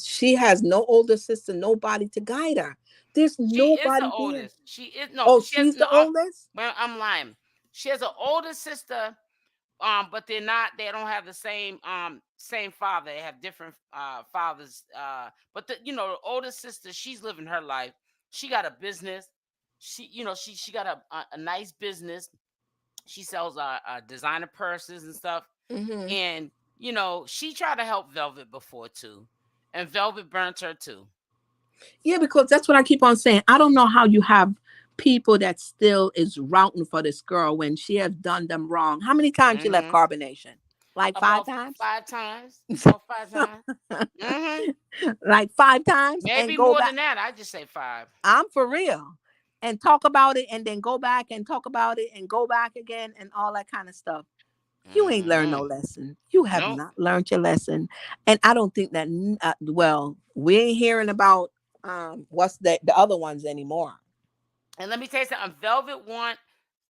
She has no older sister, nobody to guide her. There's nobody She is the there. oldest. She is Oh, she's the oldest? Well, I'm lying. She has an older sister, but they're not. They don't have the same father. They have different fathers. But the oldest sister, she's living her life. She got a business. She got a nice business. She sells designer purses and stuff. Mm-hmm. And she tried to help Velvet before too, and Velvet burnt her too. Yeah, because that's what I keep on saying. I don't know how you have people that still is routing for this girl when she has done them wrong. How many times she left carbonation? Like About 5 times? 5 times. About 5 times. Like 5 times? Maybe and go more back. than that. I just say 5. I'm for real. And talk about it and then go back and talk about it and go back again and all that kind of stuff. You ain't learned no lesson. You have not learned your lesson. And I don't think that, we ain't hearing about what's the other ones anymore. And let me tell you something. Velvet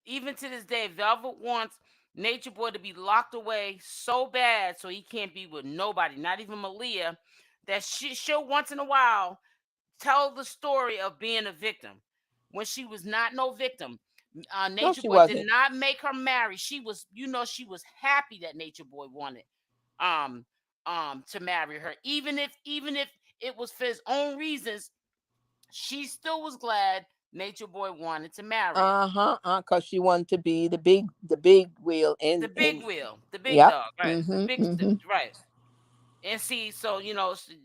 even to this day, Velvet wants Nature Boy to be locked away so bad so he can't be with nobody, not even Malia, that she'll once in a while tell the story of being a victim. when she was not no victim. No, Nature she Boy did wasn't. not make her marry. She was, she was happy that Nature Boy wanted um to marry her, even if it was for his own reasons. She still was glad Nature Boy wanted to marry her. Because she wanted to be the big wheel The big wheel, the big Yep. dog, right? The big, right. And see, so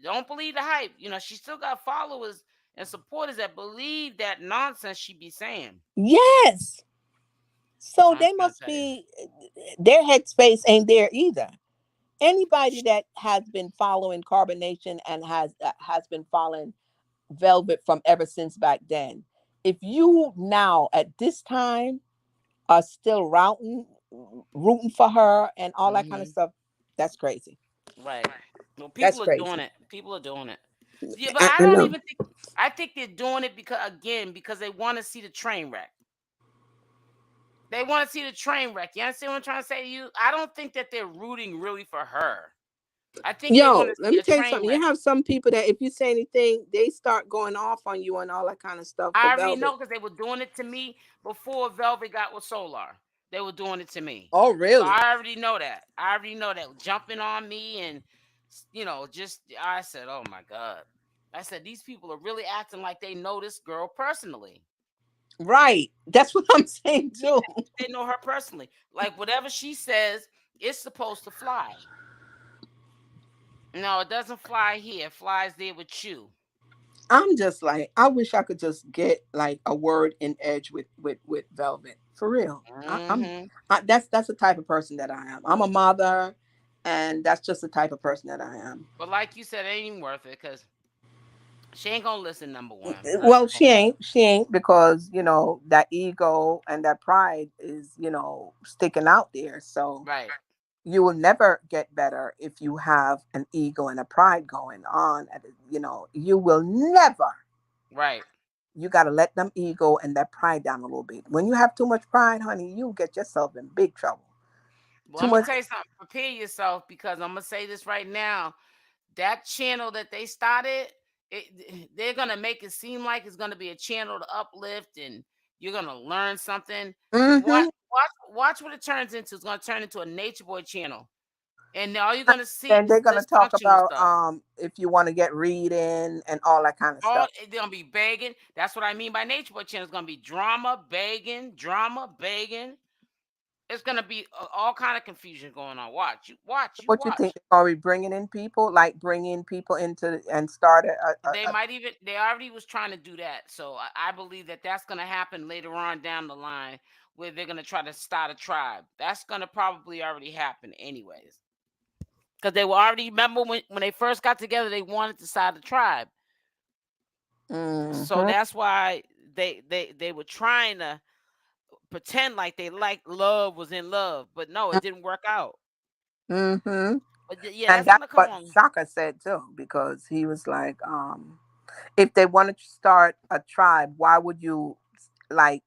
don't believe the hype. She still got followers and supporters that believe that nonsense she be saying. Yes. So I'm they trying to must tell you. be, their headspace ain't there either. Anybody that has been following Carbonation and has been following Velvet from ever since back then, if you now at this time are still rooting for her and all that kind of Hmm. stuff, that's crazy. Right. Well, That's people are doing crazy. it. People are doing it. Yeah, but I I don't know. even think. I think they're doing it because they want to see the train wreck. They want to see the train wreck. You understand what I'm trying to say to you? I don't think that they're rooting really for her. I think they want Yo, to let see me a tell you train something. wreck. You have some people that if you say anything, they start going off on you and all that kind of stuff for I already Velvet. know because they were doing it to me before Velvet got with Solar. They were doing it to me. Oh, So really? I already know that. I already know that jumping on me and just I said, oh my God. I said these people are really acting like they know this girl personally. Right. That's what I'm saying Yeah, too. they know her personally. Like whatever she says, it's supposed to fly. No, it doesn't fly here. It flies there with you. I'm just like, I wish I could just get like a word in edge with Velvet for real. Hmm. That's the type of person that I am. I'm a mother, and that's just the type of person that I am. But like you said, it ain't even worth it because she ain't gonna listen. Number one, that's Well, she ain't because that ego and that pride is sticking out there. So right, you will never get better if you have an ego and a pride going on. You will never. right. You got to let them ego and that pride down a little bit. When you have too much pride, honey, you get yourself in big trouble. Well, Too I'm gonna much. tell you something. Prepare yourself because I'm gonna say this right now. That channel that they started, they're gonna make it seem like it's gonna be a channel to uplift and you're gonna learn something. What Mm-hmm. watch what it turns into. It's gonna turn into a Nature Boy channel, and all you're gonna see And is they're gonna talk dysfunctional about stuff. if you want to get reading and all that kind of All stuff. they're gonna be begging. That's what I mean by Nature Boy channel. It's gonna be drama, begging, drama, begging. It's gonna be all kind of confusion going on. Watch, you watch, you What you think watch. they're already bringing in people, like bringing people into and start They might even they already was trying to do that. So I believe that that's going to happen later on down the line where they're going to try to start a tribe. That's going to probably already happen anyways. Because they were already remember when they first got together, they wanted to start a tribe. So Mm-hmm. that's why they were trying to pretend like they like love was in love, but no, it didn't work out. Mm-hmm. But yeah, And that's that's gonna come what on. Shaka said too, because he was like, if they wanted to start a tribe, why would you like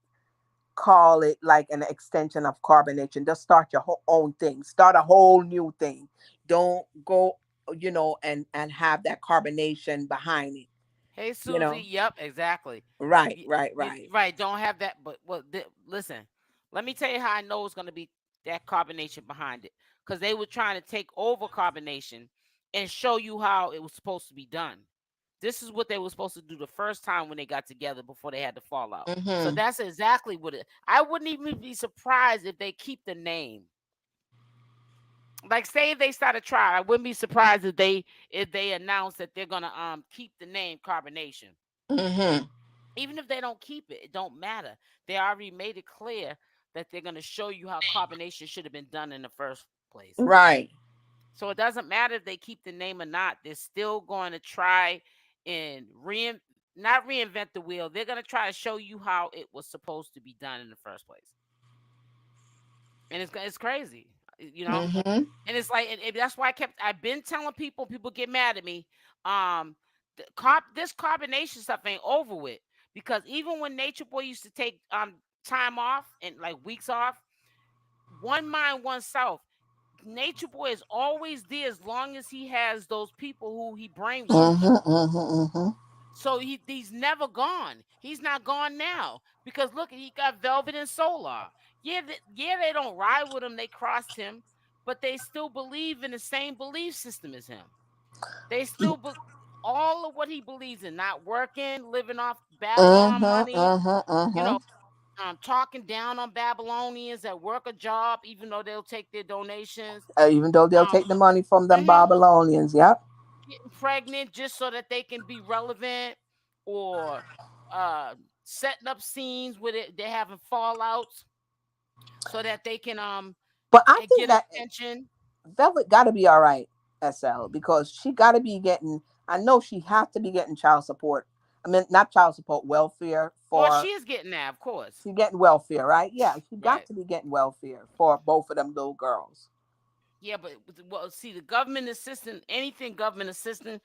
call it like an extension of carbonation? Just start your own thing. Start a whole new thing. Don't go, and have that carbonation behind it. Hey You Susie, know. yep, exactly. Right. Right. Right. Right, don't have that. But well, listen, let me tell you how I know it's gonna be that carbonation behind it, because they were trying to take over carbonation and show you how it was supposed to be done. This is what they were supposed to do the first time when they got together before they had to fall out. So Mm-hmm. that's exactly what it. I wouldn't even be surprised if they keep the name. Like say if they start a trial, I wouldn't be surprised if they announce that they're gonna keep the name carbonation. Mm-hmm. Even if they don't keep it, it don't matter. They already made it clear that they're going to show you how carbonation should have been done in the first place. Right. So it doesn't matter if they keep the name or not. They're still going to try and not reinvent the wheel. They're going to try to show you how it was supposed to be done in the first place. And it's crazy, you know. Mm-hmm. And it's like and that's why I've been telling people. People get mad at me. This carbonation stuff ain't over with, because even when Nature Boy used to take time off and like weeks off, one mind, oneself. Nature Boy is always there as long as he has those people who he brainwashed. Mm-hmm. Mm-hmm. Mm-hmm. So he's never gone. He's not gone now because look, he got Velvet and Solar. Yeah, they don't ride with him. They crossed him, but they still believe in the same belief system as him. They still all of what he believes in, not working, living off Babylon money, you know, talking down on Babylonians that work a job, even though they'll take their donations. Even though they'll take the money from them Babylonians. Yep. Getting pregnant just so that they can be relevant, or setting up scenes with it. They're having fallouts so that they can but I think get that attention. Velvet got to be all right, SL, because she got to be getting. I know she has to be getting child support. I mean, not child support, welfare for. Well, she is getting that, of course. She's getting welfare, right? Yeah, she got Right. to be getting welfare for both of them little girls. Yeah, but well, see, the government assistance, anything government assistance,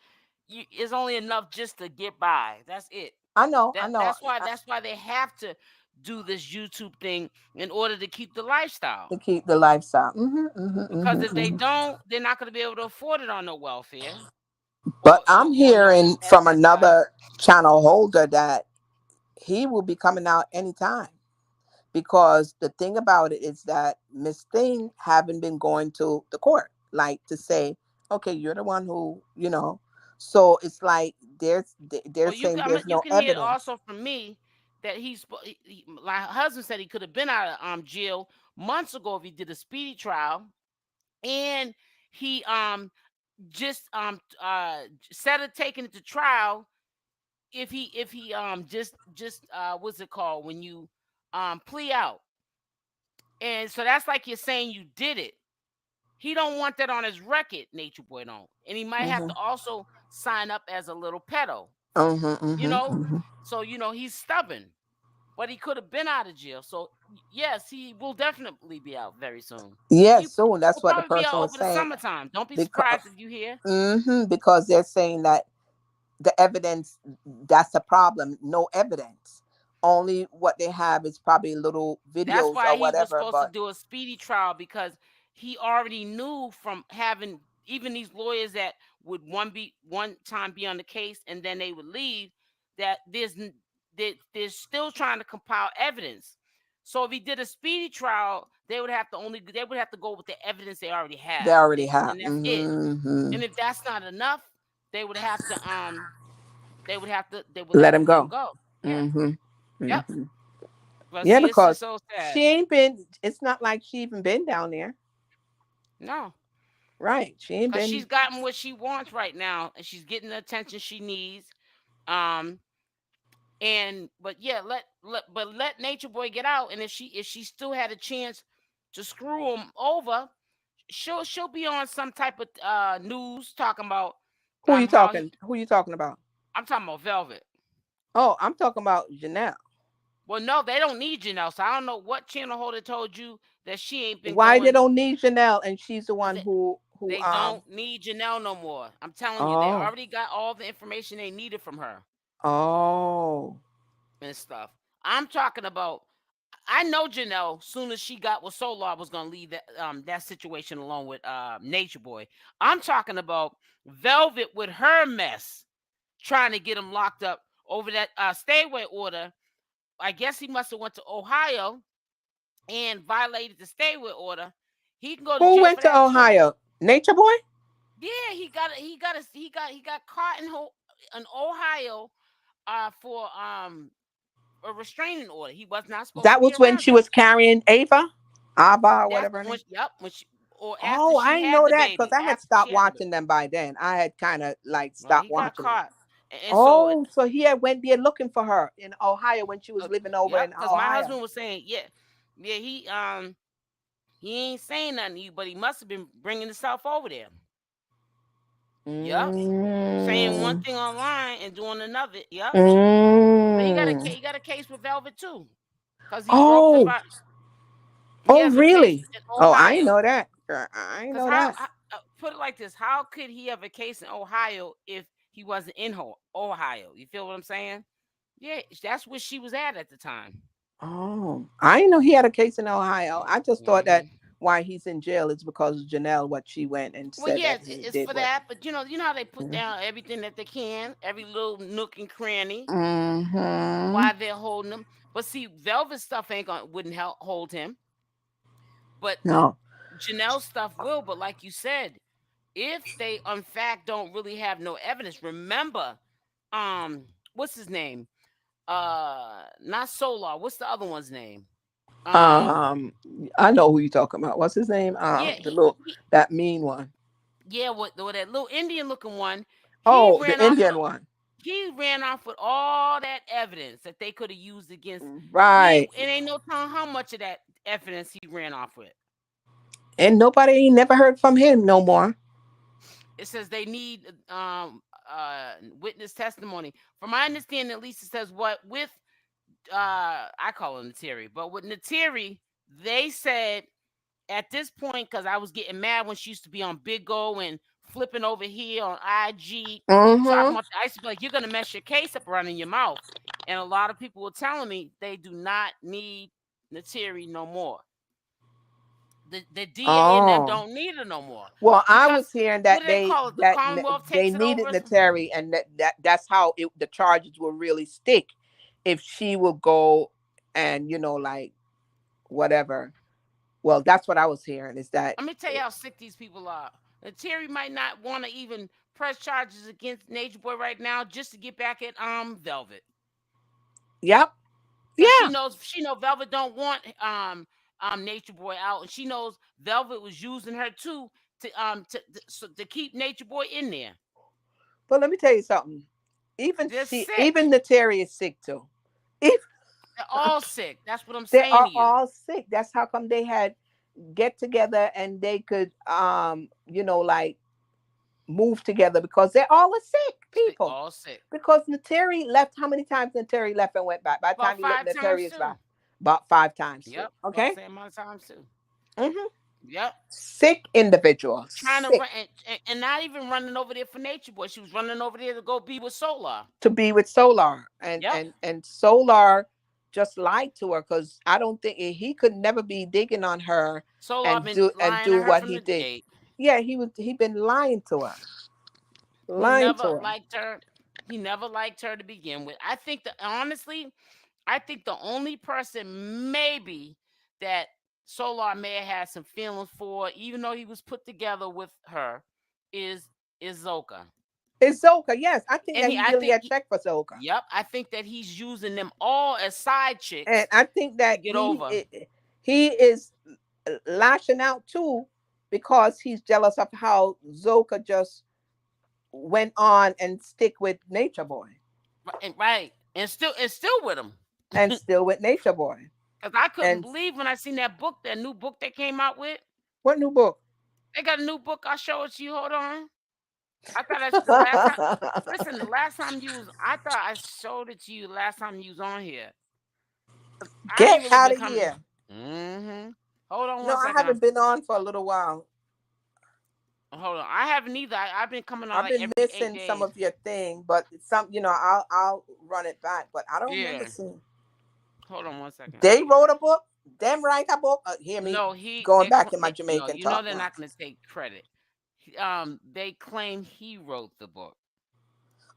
is only enough just to get by. That's it. I know. I know. That's why they have to do this YouTube thing in order to keep the lifestyle. To keep the lifestyle. Because if they don't, they're not going to be able to afford it on no welfare. But I'm hearing from another channel holder that he will be coming out anytime. Because the thing about it is that Miss Thing haven't been going to the court, like to say, okay, you're the one who, you know. So it's like they're saying there's no you can evidence. hear also from me that my husband said he could have been out of jail months ago if he did a speedy trial, and he just instead of taking it to trial, if he just what's it called when you plea out. And so that's like you're saying you did it. He don't want that on his record, Nature Boy don't. And he might have to also sign up as a little pedo. You know? So, you know, he's stubborn. But he could have been out of jail. So, yes, he will definitely be out very soon. Yes, soon. That's what the person was saying. Over the summertime. Don't be surprised if you hear. Because they're saying that the evidence, that's the problem. No evidence. Only what they have is probably little videos That's why or whatever. He was supposed to do a speedy trial, because he already knew from having even these lawyers that would one time be on the case and then they would leave, that they're still trying to compile evidence. So if he did a speedy trial, they would have to go with the evidence they already have. And that's it. And if that's not enough, they would have to let him go. Yeah. Yep. But yeah, see, because so sad. she ain't been. It's not like she even been down there. No. Right. She ain't been. She's gotten what she wants right now, and she's getting the attention she needs. But let Nature Boy get out, and if she still had a chance to screw him over, she'll be on some type of news talking about. Who you talking? Who you talking about? I'm talking about Velvet. Oh, I'm talking about Janelle. Well, no, they don't need Janelle. So I don't know what channel holder told you that she ain't been. Why they don't need Janelle, and she's the one who they don't need Janelle no more. I'm telling you, they already got all the information they needed from her. Oh. And stuff. I'm talking about. I know Janelle, soon as she got with Solar, was gonna leave that situation alone with Nature Boy. I'm talking about Velvet with her mess, trying to get him locked up over that stay away order. I guess he must have went to Ohio and violated the stay away order. He can go to jail. Who went to Ohio? Too. Nature Boy? Yeah, he got caught in Ohio for a restraining order. He was not supposed to be. That was when she was carrying Awww, whatever. Yep. I know that because I had stopped watching them by then. I had kind of like stopped watching. Got caught. And so he had went there looking for her in Ohio when she was living over in Ohio. Because my husband was saying, he ain't saying nothing to you, but he must have been bringing himself over there. Yep. Saying one thing online and doing another. Yep. But he got a case with Velvet too. Because he broke the really? Oh, I didn't know that. I didn't know that. Put it like this. How could he have a case in Ohio if he wasn't in Ohio? You feel what I'm saying? Yeah, that's where she was at the time. Oh, I didn't know he had a case in Ohio. I just thought that why he's in jail is because of Janelle, what she went and Well, said yeah, that he it's did for what. that. But you know how they put down everything that they can, every little nook and cranny, Mm-hmm. why they're holding him. But see, Velvet stuff wouldn't help hold him. But No. Janelle stuff will. But like you said, if they in fact don't really have no evidence, remember, what's his name? Not Solar. What's the other one's name? I know who you're talking about. What's his name? Yeah, that mean one. Yeah, what that little Indian looking one. Oh, the Indian one. He ran off with all that evidence that they could have used against. Right. It ain't no telling how much of that evidence he ran off with. And nobody never heard from him no more. It says they need witness testimony. From my understanding, at least it says what with I call him Nateri, but with Nateri, they said at this point, because I was getting mad when she used to be on Big O and flipping over here on IG, talking about, I used to be like, you're going to mess your case up running your mouth. And a lot of people were telling me they do not need Nateri no more. The DA and them don't need her no more. Well, I was hearing that they needed Nateri, and that's how the charges will really stick if she will go and, like, whatever. Well, that's what I was hearing is that. Let me tell you how sick these people are. Terry might not want to even press charges against Nature Boy right now just to get back at Velvet. Yep. Yeah. She knows Velvet don't want Nature Boy out, and she knows Velvet was using her too to keep Nature Boy in there. But let me tell you something. Even Nateri is sick too. They're all sick. That's what I'm saying. They are all sick. That's how come they had get together and they could like move together, because they're all sick people. They're all sick. Because Nateri left. How many times Nateri left and went back? By the time you look, Nateri is back about 5 times. Yep. Okay. Same amount of times too. Mm-hmm. Yep. Sick individual. Trying to run and not even running over there for Nature Boy. She was running over there to go be with Solar. To be with Solar, and Solar just lied to her, because I don't think he could never be digging on her and do what he did. Gate. Yeah, he been lying to her. He never liked her to begin with. I think the only person maybe that Solar may have had some feelings for, even though he was put together with her, is Zoka. It's Zoka, yes. I think that he really had checked for Zoka. Yep, I think that he's using them all as side chicks. And I think that he is lashing out too, because he's jealous of how Zoka just went on and stick with Nature Boy. Right. And still with him. And still with Nature Boy. Because I couldn't believe when I seen that new book they came out with. What new book? They got a new book. I'll show it to you. Hold on. I thought that's the last time. Listen, the last time I thought I showed it to you last time you was on here. Get out of here. Mm-hmm. Hold on. No, I haven't been on for a little while. Hold on. I haven't either. I've been coming on. I've been missing some of your thing, but I'll run it back. But I don't remember seeing. Hold on 1 second. They wrote a book. Them write a book. Hear me? No, going back in my Jamaican talk. No, they're not going to take credit. They claim he wrote the book.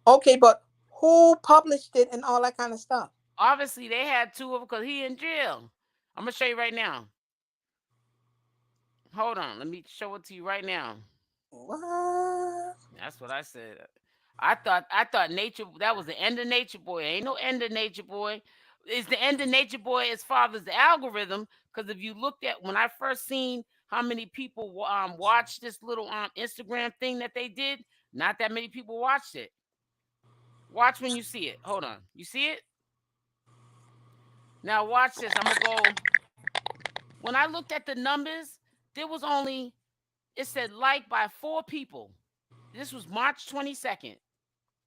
Okay, but who published it and all that kind of stuff? Obviously, they had 2 of them because he in jail. I'm gonna show you right now. Hold on, let me show it to you right now. What? That's what I said. I thought Nature, that was the end of Nature Boy. Ain't no end of Nature Boy. It's the end of Nature Boy as far as the algorithm. Because if you looked at when I first seen how many people watched this little Instagram thing that they did, not that many people watched it. Watch when you see it. Hold on. You see it? Now watch this. I'm going to go. When I looked at the numbers, there was only, it said like by 4 people. This was March 22nd.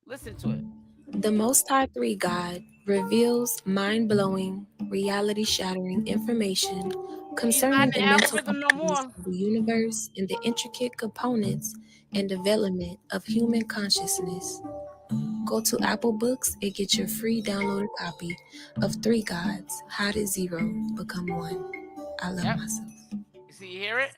Listen to it. The Most High 3 God reveals mind-blowing, reality-shattering information concerning the mental properties of the universe and the intricate components and development of human consciousness. Go to Apple Books and get your free downloaded copy of 3 Gods, How Did 0 Become 1? I love myself. See, you hear it?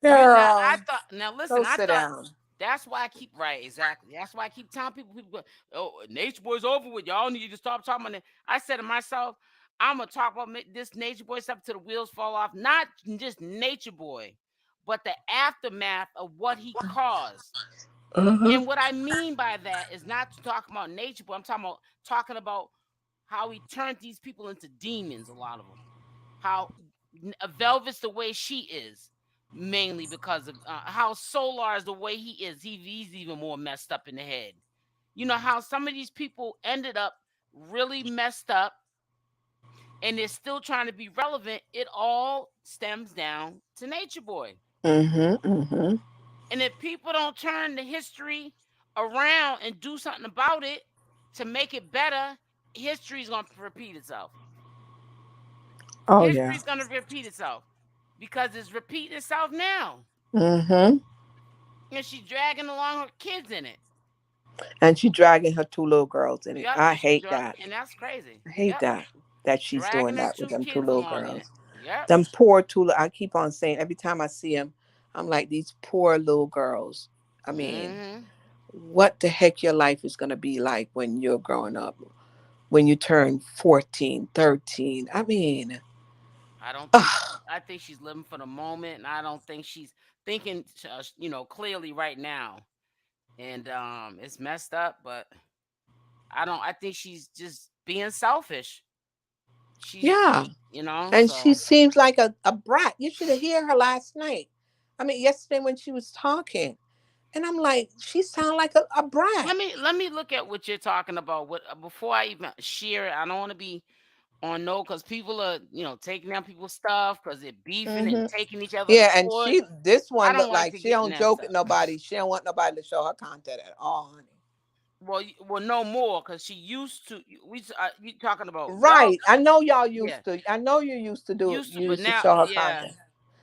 You now I Girl, thought now listen, go I sit thought down. that's why I keep right, exactly. That's why I keep telling people go, oh, Nature Boy's over with. Y'all need to stop talking about it. I said to myself, I'm gonna talk about this Nature Boy stuff till the wheels fall off. Not just Nature Boy, but the aftermath of what he caused. Uh-huh. And what I mean by that is not to talk about Nature Boy. I'm talking about how he turned these people into demons. A lot of them. How Velvet's the way she is, mainly because of how Solar is the way he is. He's even more messed up in the head. You know how some of these people ended up really messed up and they're still trying to be relevant. It all stems down to Nature Boy. Mm-hmm. Mm-hmm. And if people don't turn the history around and do something about it to make it better, history's gonna repeat itself. Oh yeah. History's gonna repeat itself because it's repeating itself now. Mm-hmm. And she's dragging along her kids in it. And she dragging her two little girls in it. Yep, I and she's hate that. and that's crazy. I hate Yep, that she's doing dragging her that with two them two kids little along in it. girls. Yep. Them poor two. I keep on saying every time I see them, I'm like these poor little girls. I mean, Hmm. what the heck your life is gonna be like when you're growing up? When you turn 14, 13. I mean, I don't think ugh, I think she's living for the moment, and I don't think she's thinking, clearly right now. And it's messed up, but I don't. I think she's just being selfish. yeah. And So she seems like a brat. You should have heard her last night. I mean, yesterday when she was talking. And I'm like, she sound like a brat. let me look at what you're talking about. What before I even share it, I don't want to be on no because people are taking down people's stuff because they're beefing and Hmm. taking each other to Yeah, and court. this I one don't looked like like to she get in don't that joke stuff. with nobody. She don't want nobody to show her content at all, honey. Well, no more because she used to. You talking about Velvet? Right. I know y'all Yeah, used to. I know you used to do. used to, You but used to now, show her yeah. content.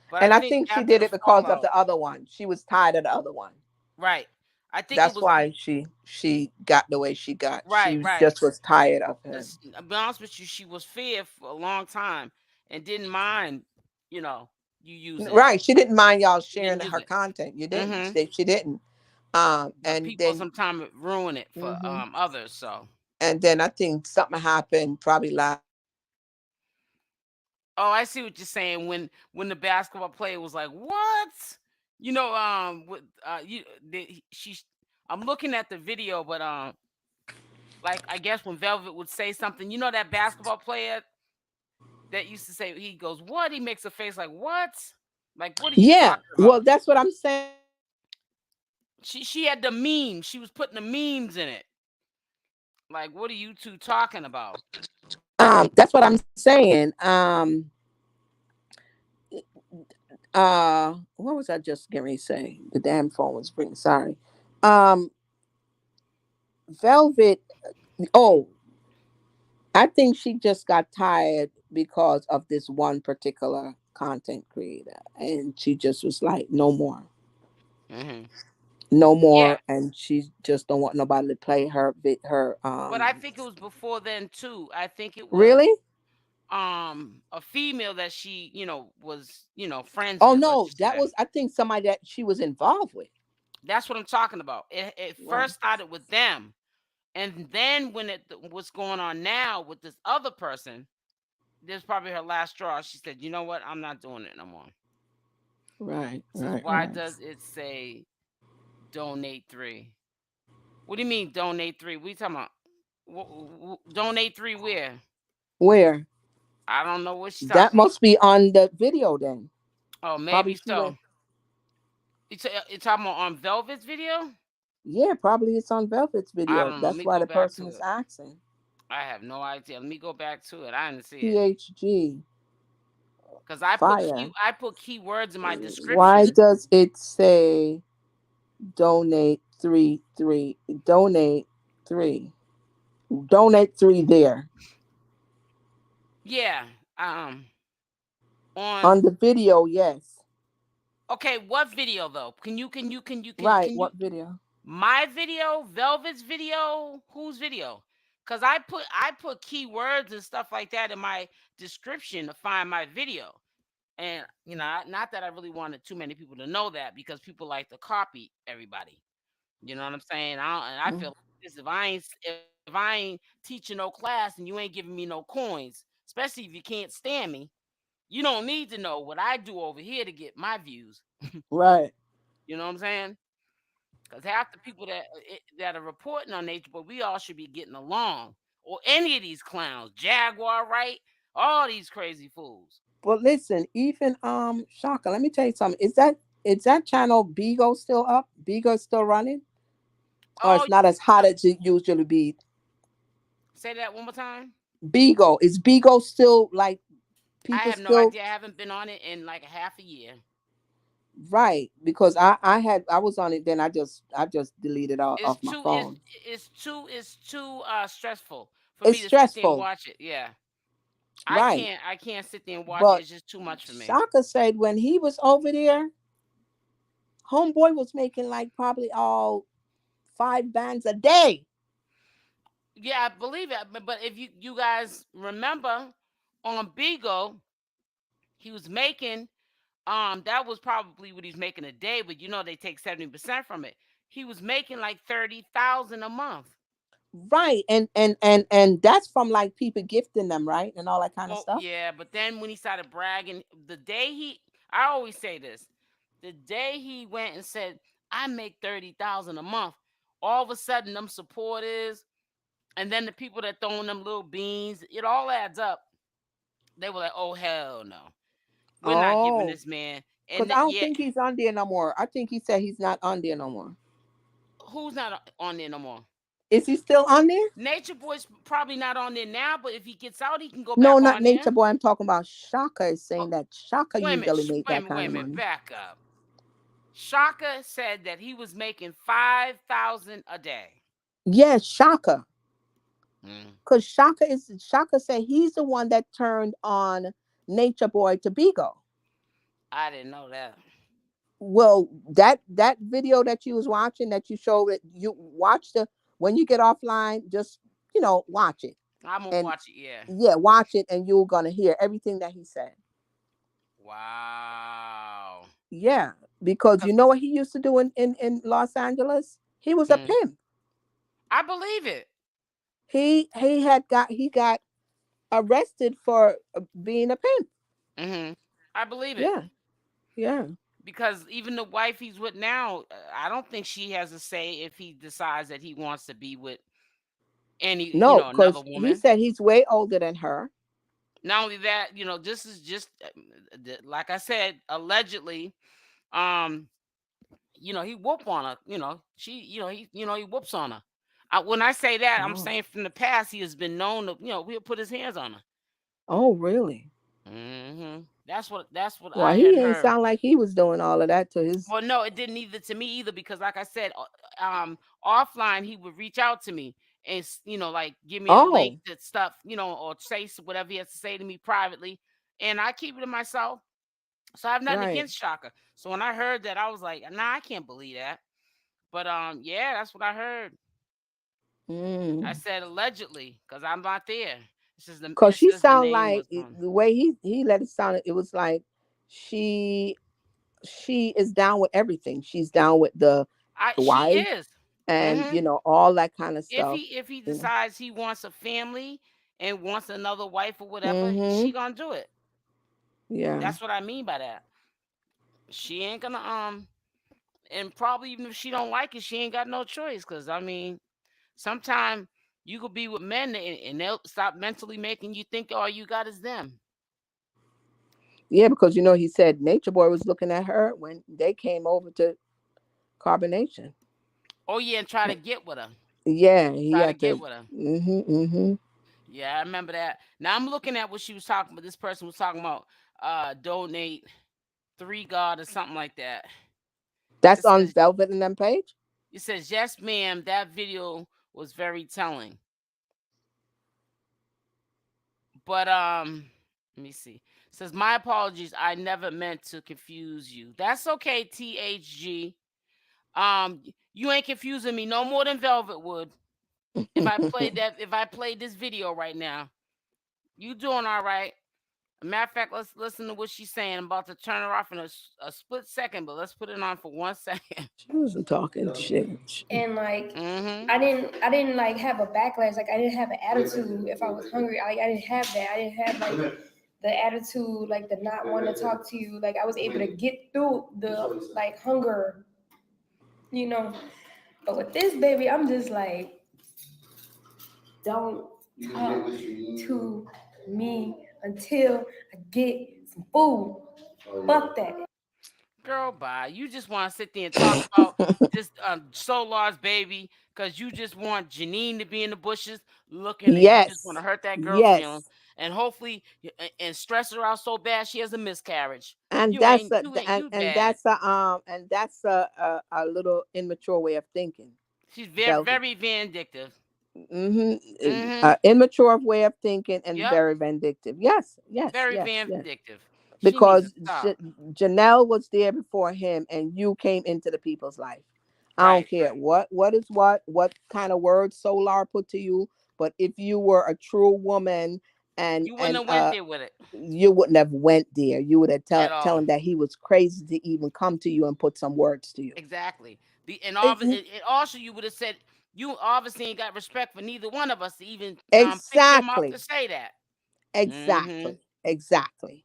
But I And I think think she after did the it because of fallout, the other one. She was tired of the other one. right? I think it That's was why she got the way she got. right, She right. just was tired of him. Because I'll be honest with you, she was fair for a long time and didn't mind, you know, you using it. Right. She didn't mind y'all She sharing didn't use her it. content. You didn't. Hmm. She didn't. But And people then sometimes ruin it for hmm others. So, I think something happened probably last night. oh, I see what you're saying. When the basketball player was like, "What?" With she's. I'm looking at the video, but like I guess when Velvet would say something, that basketball player that used to say, he goes, "What?" He makes a face like, "What?" Like, what are you Yeah. talking Well, about? that's what I'm saying. She had the memes. She was putting the memes in it. Like, what are you two talking about? That's what I'm saying. What was I just getting ready to say? The damn phone was ringing. Sorry. Um, Velvet. Oh, I think she just got tired because of this one particular content creator, and she just was like, no more, Hmm. no Yeah, more, and she just don't want nobody to play her. Her. but I think it was before then too. I think it was Really? a female that she was friends Oh with. Let's no, just that say was I think somebody that she was involved with. that's what I'm talking about. It Right. first started with them, and then when what's going on now with this other person, this probably her last straw. She said, "You know what? I'm not doing it no more." Right. Says, Right. "Why Right. does it say donate 3?" What do you mean donate 3? We talking about donate 3 where? Where? I don't know what she's That talking about. must be on the video then. Oh, Probably maybe she went. so. You talking about on Velvet's video? Yeah, probably it's on Velvet's I video. don't know. Let That's me why go the back person to is it. asking. I have no idea. Let me go back to it. I didn't see it PHG because fire. I put keywords in my Why description. does it say donate three? Donate three. Donate three there Yeah. Um. On on the video. Yes. Okay. What video though? Right. Can you What video? my video, Velvet's video, whose video? Cause I put keywords and stuff like that in my description to find my video. And not that I really wanted too many people to know that, because people like to copy everybody. You know what I'm saying? I feel like this, if I ain't teaching no class and you ain't giving me no coins, especially if you can't stand me, you don't need to know what I do over here to get my views. Right. You know what I'm saying? Because half the people that are reporting on nature, but we all should be getting along. Or any of these clowns, Jaguar Wright, all these crazy fools. But listen, even Shaka, let me tell you something. Is that channel Bigo still up? Bigo still running? Or Oh, it's not as hot as it usually be? say that one more time. Bigo. Is Bigo still like I people have no still idea. I haven't been on it in like a half a year. right? Because I was on it, then I just deleted It's off my too phone. it's too stressful for It's me to sit there and stressful, watch it. Yeah. right? I can't sit there and watch it. But It's just too much for me. Shaka said when he was over there, homeboy was making like probably all 5 bands a day. Yeah, I believe it. But if you guys remember on Bigo, he was making that was probably what he's making a day, but they take 70% from it. He was making like 30,000 a month. Right. And that's from like people gifting them, right? And all that kind of Well, stuff. yeah, but then when he started bragging, I always say this, the day he went and said, I make 30,000 a month, all of a sudden them supporters, and then the people that throwing them little beans, it all adds up. They were like, oh hell no, we're not giving Oh, this man. because And I don't yeah, think he's on there no more. I think he said he's not on there no more. who's not on there no more? Is he still on there? Nature Boy's probably not on there now, but if he gets out, he can go No, back not on there. Nature Boy. I'm talking about Shaka is Oh, saying that Shaka wait a minute, usually make that wait kind a of minute, money. back up. Shaka said that he was making 5,000 a day. Yes, Shaka. Mm, Because Shaka said he's the one that turned on Nature Boy to Bigo. I didn't know that. Well, that video that you was watching, that you showed it, you watch the when you get offline, just watch it. I'm gonna And watch it. Yeah. yeah, watch it and you're gonna hear everything that he said. Wow. Yeah, because Cause you know what he used to do in Los Angeles? He was a mm, pimp. I believe it. He got arrested for being a pimp. Hmm. I believe it. Yeah, yeah. Because even the wife he's with now, I don't think she has a say if he decides that he wants to be with any, No, another because he woman. said he's way older than her. Not only that, this is just like I said, allegedly. Um, he whoop on her. She, he whoops on her. When I say that, I'm Oh, saying from the past, he has been known to, he'll put his hands on her. oh, really? That's what Well, I he had ain't heard. sound like he was doing all of that to his. Well, no, it didn't either to me either, because like I said, offline he would reach out to me and like give me a link Oh, to stuff, or say whatever he has to say to me privately, and I keep it to myself. So I have nothing right. against Shaka. So when I heard that, I was like, nah, I can't believe that. But yeah, that's what I heard. I Mm. said allegedly because I'm not there. Cause It she says the sound name like was on. the way he let it sound. It was like she she is down with everything. She's down with the She wife is. and Hmm. all that kind of If stuff. he You know. decides he wants a family and wants another wife or whatever, she Mm-hmm. gonna do it. Yeah. That's what I mean by that. She ain't gonna and probably even if she don't like it, she ain't got no choice. Cause I mean, sometimes you could be with men and they'll stop mentally making you think all you got is them. Yeah, because he said Nature Boy was looking at her when they came over to Carbonation. Oh yeah, and try to get with her. Yeah, he Try to had get to. with her. Mm-hmm. Mm-hmm. Yeah, I remember that. Now I'm looking at what she was talking about. This person was talking about donate 𝗪𝗪𝗓 or something like that. That's It on says Velvet and them page. yes, ma'am, that video was very telling. But let me see. It says my apologies. I never meant to confuse you. That's okay, THG. You ain't confusing me no more than Velvet would. If I played this video right now, you doing all right. Matter of fact, let's listen to what she's saying. I'm about to turn her off in a split second, but let's put it on for 1 second. She wasn't talking shit. And like Mm-hmm. I didn't like have a backlash. Like I didn't have an attitude if I was hungry. I didn't have that. I didn't have like the attitude, like the not want to talk to you. Like I was able to get through the like hunger, you know. But with this baby, I'm just like, don't talk to me until I get some food. Fuck that. Girl, bye. You just want to sit there and talk about this Solar's baby because you just want Janine to be in the bushes looking, and you just want to hurt that girl's feelings, and hopefully and stress her out so bad she has a miscarriage. And that's a little immature way of thinking. She's very vindictive. Immature way of thinking and very vindictive. Yes. Very vindictive. Because Janelle was there before him, and you came into the people's life. I don't care what kind of words Solar put to you, but if you were a true woman and you wouldn't have went there with it. You wouldn't have went there. You would have tell him that he was crazy to even come to you and put some words to you. Exactly. Also you would have said you obviously ain't got respect for neither one of us to even pick him up to say that. Exactly.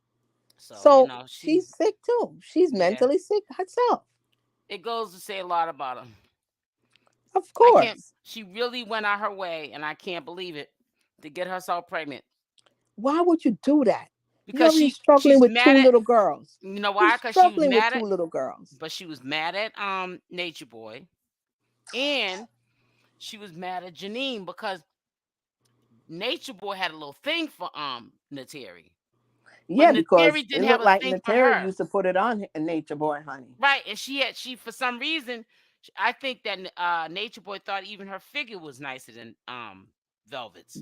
So you know, she's sick too. She's mentally sick herself. It goes to say a lot about him. Of course. She really went out her way, and I can't believe it, to get herself pregnant. Why would you do that? Because she's struggling with two little girls. You know why? Because she was mad at 2 little girls. But she was mad at Nature Boy, and she was mad at Janine because Nature Boy had a little thing for Nateri. Yeah, because it looked like Nateri used to put it on Nature Boy, honey. Right, and she for some reason, I think that Nature Boy thought even her figure was nicer than Velvet's.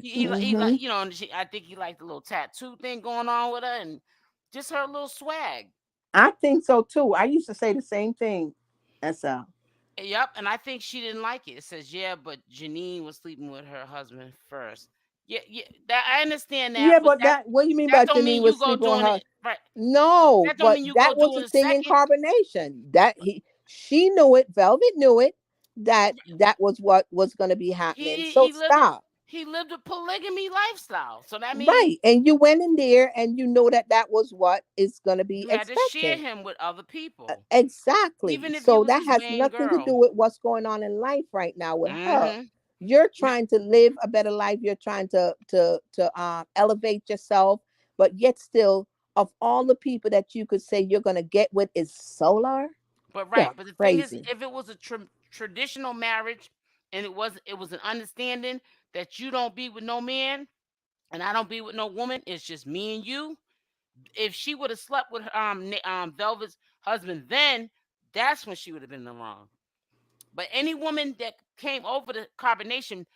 He like, you know, I think he liked the little tattoo thing going on with her and just her little swag. I think so too. I used to say the same thing. SL. Yep, and I think she didn't like it. It says, yeah, but Janine was sleeping with her husband first. Yeah, I understand that. Yeah, but what do you mean by Janine was sleeping with her? Right. No, but that was a thing in carbonation. She knew it. Velvet knew it. That was what was going to be happening. Stop. He lived a polygamy lifestyle, so that means right. And you went in there, and you know that was what is going to be expected. You had to share him with other people. Exactly. Even if so that has nothing to do with what's going on in life right now with her. You're trying to live a better life. You're trying to elevate yourself, but yet still, of all the people that you could say you're going to get with is Solar. But the thing is, if it was a traditional marriage and it was an understanding that you don't be with no man and I don't be with no woman, it's just me and you. If she would have slept with Velvet's husband, then that's when she would have been in the wrong. But any woman that came over the carbonation,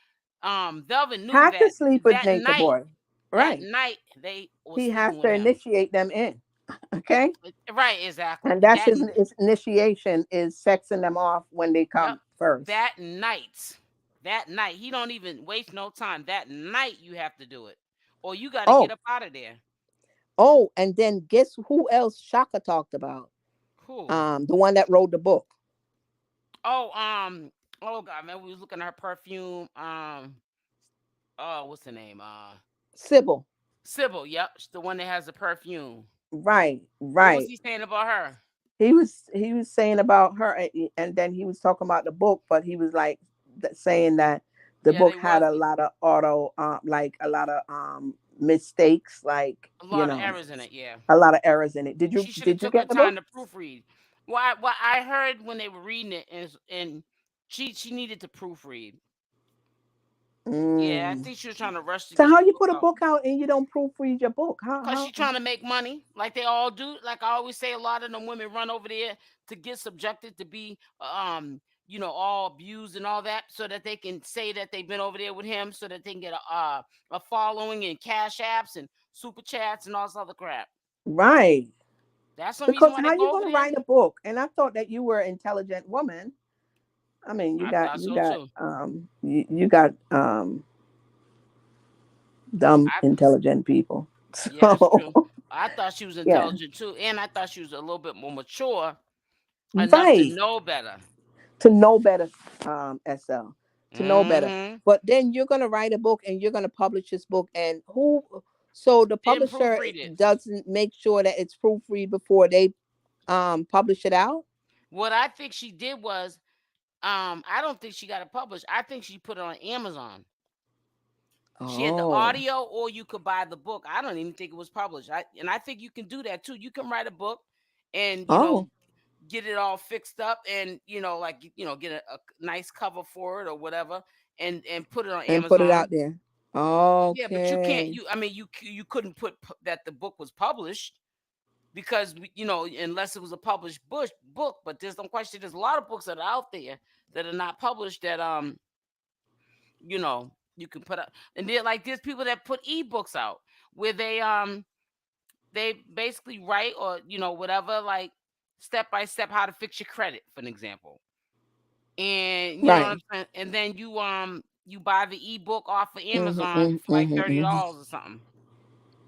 Velvet knew had to sleep with Nature Boy. Right. That night he has to initiate them in. Okay. Right, exactly. And that's his initiation is sexing them off when they come first. That night, he don't even waste no time. That night you have to do it, or you got to get up out of there. Oh, and then guess who else Shaka talked about? Who? The one that wrote the book. Oh God, man, we was looking at her perfume. What's the name? Sybil. Yep, the one that has the perfume. Right. What was he saying about her? He was saying about her, and then he was talking about the book, but he was like saying that the book had a lot of mistakes, like a lot of errors in it. Yeah, a lot of errors in it. Did you get the time book? To proofread? Well, I heard when they were reading it, and she needed to proofread. Yeah, I think she was trying to rush. So how you put a book out and you don't proofread your book? Because she's trying to make money, like they all do. Like I always say, a lot of them women run over there to get subjected to be, all abused and all that, so that they can say that they've been over there with him, so that they can get a following and cash apps and super chats and all this other crap. Right. That's because how you going to write a book? And I thought that you were an intelligent woman. I mean, you got dumb, intelligent people. Yeah, that's So true. I thought she was yeah, intelligent too, and I thought she was a little bit more mature enough to right. know better. To know better, SL, to know better. Mm-hmm. But then you're gonna write a book and you're gonna publish this book, and who? So the Didn't publisher proofread it. doesn't make sure that it's proofread before they publish it out. What I think she did was, I don't think she got it published. I think she put it on Amazon. She had the Oh, audio, or you could buy the book. I don't even think it was published. I think you can do that too. You can write a book, and oh, get it all fixed up, and like get a nice cover for it or whatever, and put it on and put it Amazon. out there. Yeah, but you can't. Okay, I mean, you couldn't put that the book was published, because unless it was a published book. But there's no question. There's a lot of books that are out there that are not published that you can put up. And there's people that put ebooks out where they basically write, or whatever, like step by step how to fix your credit, for an example. And you know what right. I'm saying? And then you buy the ebook off of Mm-hmm, Amazon for mm-hmm, like mm-hmm. $30 or something.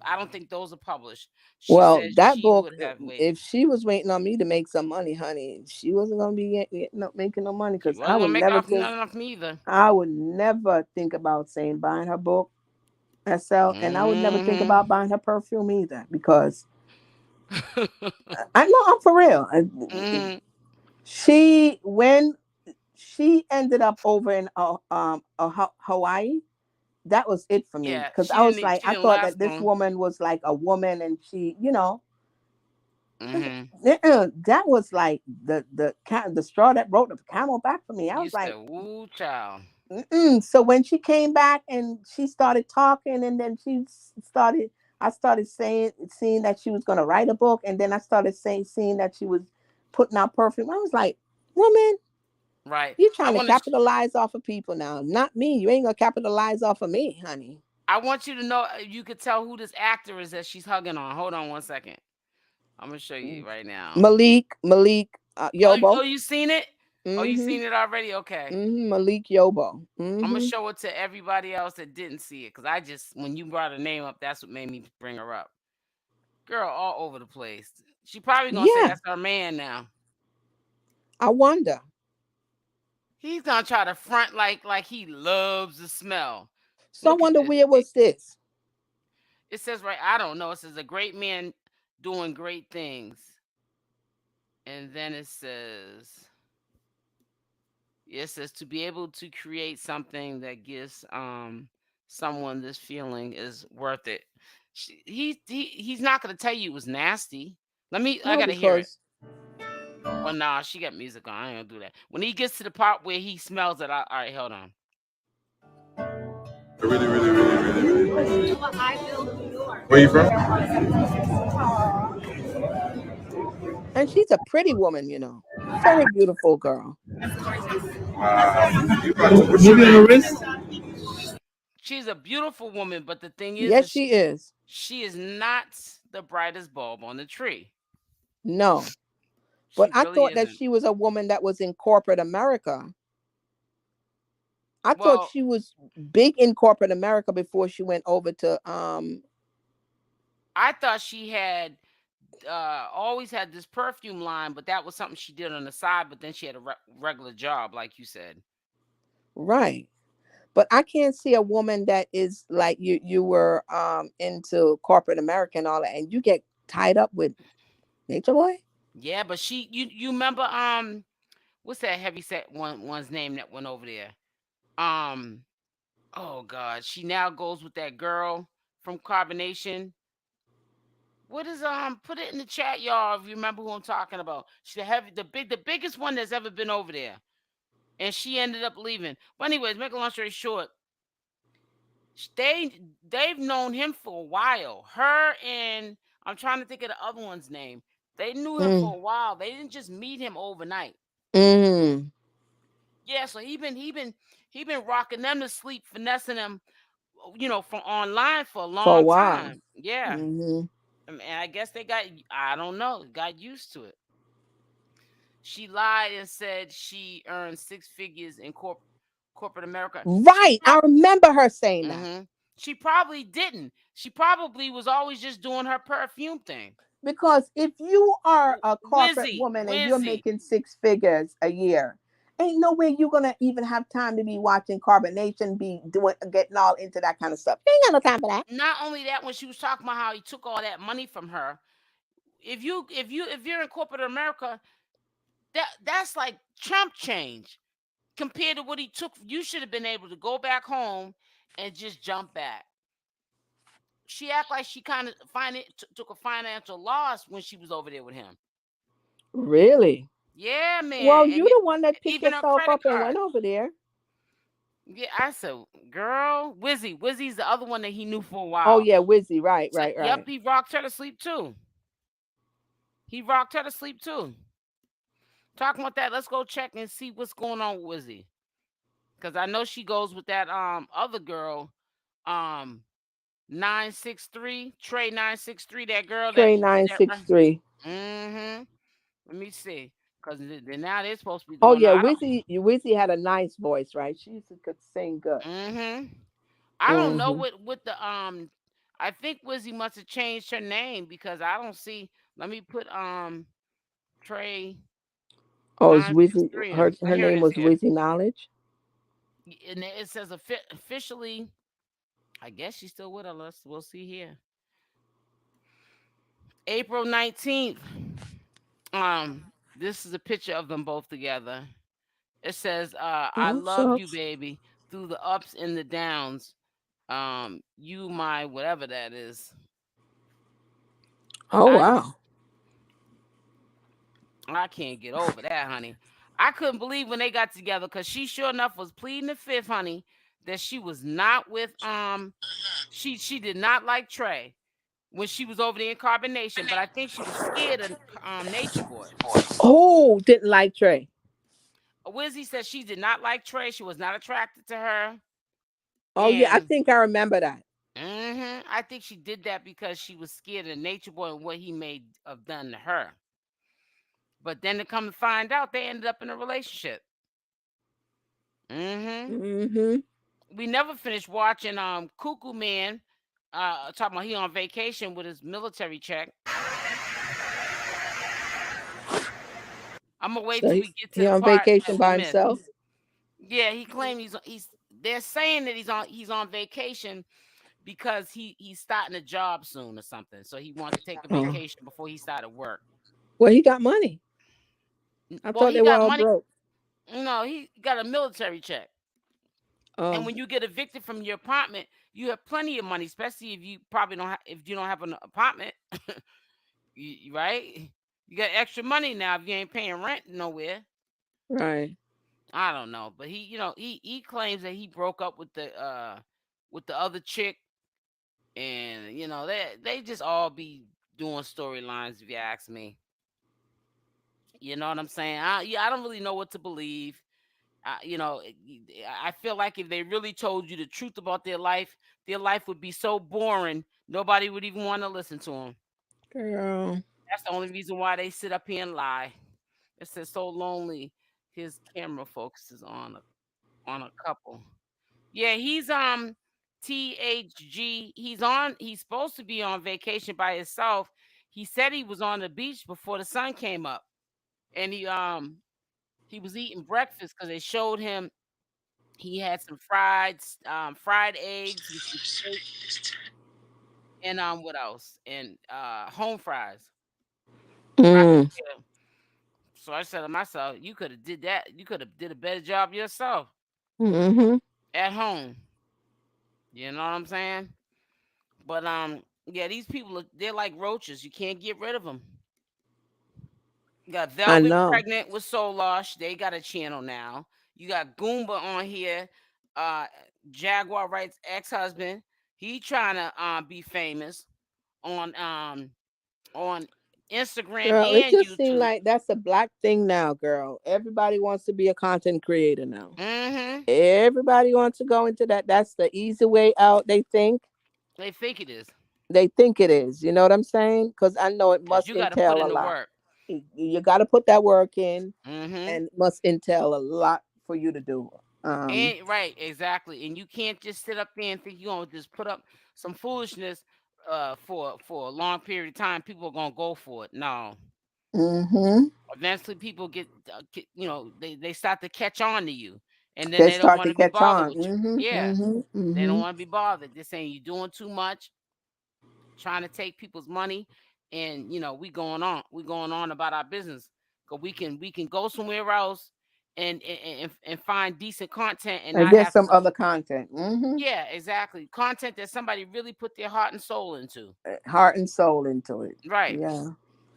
I don't think those are published. She Well, said that she book, would have waited. if she was waiting on me to make some money, honey, she wasn't gonna be making no money, She because wasn't gonna make off nothing off me either. I would never think about saying buying her book, SL, and I would never think Mm-hmm. about buying her perfume either, because I know I'm for real. Mm-hmm. When she ended up over in Hawaii, that was it for me, Yeah, because I was like, she I didn't thought last that this long. woman was like a woman, and she, Mm-hmm. that was like the straw that broke the camel back for me. I You was like, said, "Woo, child." So when she came back and she started talking, and then I started seeing that she was going to write a book, and then I started seeing that she was putting out perfume. I was like, woman, Right. you're I trying to want to. capitalize off of people now, not me. You ain't gonna capitalize off of me, honey. I want you to know. You could tell who this actor is that she's hugging on. Hold on one second. I'm gonna show you right now. Malik Oh, Yobo. you seen it? Oh, you Mm-hmm. seen it already? Okay. Mm-hmm. Malik Yobo. I'm gonna Mm-hmm. show it to everybody else that didn't see it, because when you brought her name up, that's what made me bring her up. Girl, all over the place. She probably gonna say Yeah, that's her man now. I wonder. He's gonna try to front like he loves the smell. So I Look at wonder this. where was this? It says right. I don't know. It says a great man doing great things, and then it says. It says to be able to create something that gives someone this feeling is worth it. He's not gonna tell you it was nasty. I No, gotta hear it. because Well, nah, she got music on. I ain't gonna do that. When he gets to the part where he smells it, all right, hold on. Really, really, really, really, really. Where you from? and she's a pretty woman, very beautiful girl. What's your name? She's a beautiful woman, but the thing is, Yes, she is. she is not the brightest bulb on the tree. No, She but I really thought that isn't. she was a woman that was in corporate America. I thought Well, she was big in corporate America before she went over to I thought she had always had this perfume line, but that was something she did on the side. But then she had a regular job, like you said. right. But I can't see a woman that is like you were into corporate America and all that, and you get tied up with Nature Boy. Yeah, but you remember what's that heavy set one's name that went over there? Um oh God, she now goes with that girl from Carbonation. What is put it in the chat, y'all, if you remember who I'm talking about. She the biggest one that's ever been over there. And she ended up leaving. But anyways, make a long story short, they've known him for a while. Her and I'm trying to think of the other one's name. They knew him Mm, for a while. They didn't just meet him overnight. mm, Yeah, so he been rocking them to sleep, finessing them, from online for a for a long while. time. Yeah. Hmm. And I guess I don't know, got used to it. She lied and said she earned six figures in corporate America. Right. I remember her saying that. Mhm. She probably didn't. She probably was always just doing her perfume thing. Because if you are a corporate Wizzy, woman and you're Wizzy. making 6 figures a year, ain't no way you're gonna even have time to be watching Carbonation, be doing getting all into that kind of stuff. You ain't got no time for that. Not only that, when she was talking about how he took all that money from her, if you're in corporate America, that's like Trump change compared to what he took. You should have been able to go back home and just jump back. She act like she kind of took a financial loss when she was over there with him. Really? Yeah, man. Well, And you the one that picked even her yourself credit up and card. went over there. Yeah, I said, girl, Wizzy's the other one that he knew for a while. Oh yeah, Wizzy, right. Yep, he rocked her to sleep too. Talking about that, let's go check and see what's going on with Wizzy. Cause I know she goes with that other girl, 963, Trey 963, that girl Trey 963. Mm-hmm. Let me see. Cause now they're supposed to be Oh doing yeah, Wizzy had a nice voice, right? She could sing good. Mm-hmm. I don't know what the I think Wizzy must have changed her name because I don't see. Let me put Trey. Oh, it's Wizzy. 963. Her Here it name is was here. Wizzy Knowledge. And it says officially. I guess she's still with us. We'll see here. April 19th. This is a picture of them both together. It says, I love you, baby, through the ups and the downs. You my whatever that is. Oh wow. I can't get over that, honey. I couldn't believe when they got together because she sure enough was pleading the fifth, honey, that she was not with she did not like Trey when she was over there in Carbonation, but I think she was scared of Nature Boy. Oh, didn't like Trey. Wizzy said she did not like Trey. She was not attracted to her. Oh yeah, I think I remember that. I think she did that because she was scared of Nature Boy and what he may have done to her. But then to come to find out, they ended up in a relationship. We never finished watching Cuckoo Man talking about he on vacation with his military check. I'm gonna wait till we get to the on part vacation that by we missed. himself. Yeah, he claimed he's they're saying that he's on vacation because he's starting a job soon or something. So he wants to take a vacation before he started work. Well, he got money. I thought they were all broke. No, he got a military check. And Oh, when you get evicted from your apartment, you have plenty of money, especially if you probably don't if you don't have an apartment, right? You got extra money now if you ain't paying rent nowhere. right. I don't know, but he claims that he broke up with the other chick, and they just all be doing storylines if you ask me. You know what I'm saying? I don't really know what to believe. I feel like if they really told you the truth about their life would be so boring. Nobody would even want to listen to them. Girl. That's the only reason why they sit up here and lie. It says so lonely. His camera focuses on a couple. Yeah, he's THG. He's supposed to be on vacation by himself. He said he was on the beach before the sun came up. And he was eating breakfast because they showed him he had some fried eggs with some steak and what else? And home fries. So I said to myself, you could have did that. You could have did a better job yourself at home. You know what I'm saying? But yeah, these people they're like roaches. You can't get rid of them. You got Velvet pregnant with Soulja. They got a channel now. You got Goomba on here. Jaguar Wright's ex-husband. He trying to be famous on Instagram Girl, it and just YouTube. seems like that's a black thing now, girl. Everybody wants to be a content creator now. Everybody wants to go into that. That's the easy way out, they think. They think it is. They think it is. You know what I'm saying? Because I know it must entail a lot. Work. You got to put that work in, and it must entail a lot for you to do. And right, exactly. And you can't just sit up there and think you're gonna just put up some foolishness for a long period of time. People are gonna go for it. No. Mm-hmm. Eventually people they start to catch on to you, and then They they don't start want to to be catch bothered on. with you. Mm-hmm. Yeah. Mm-hmm. They don't Mm-hmm. want to be bothered. They're saying you're doing too much, trying to take people's money, and we going on about our business. Cause we can go somewhere else and find decent content and And not get have some to. other content. Mm-hmm. Yeah, exactly. Content that somebody really put their heart and soul into. Heart and soul into it. Right. Yeah.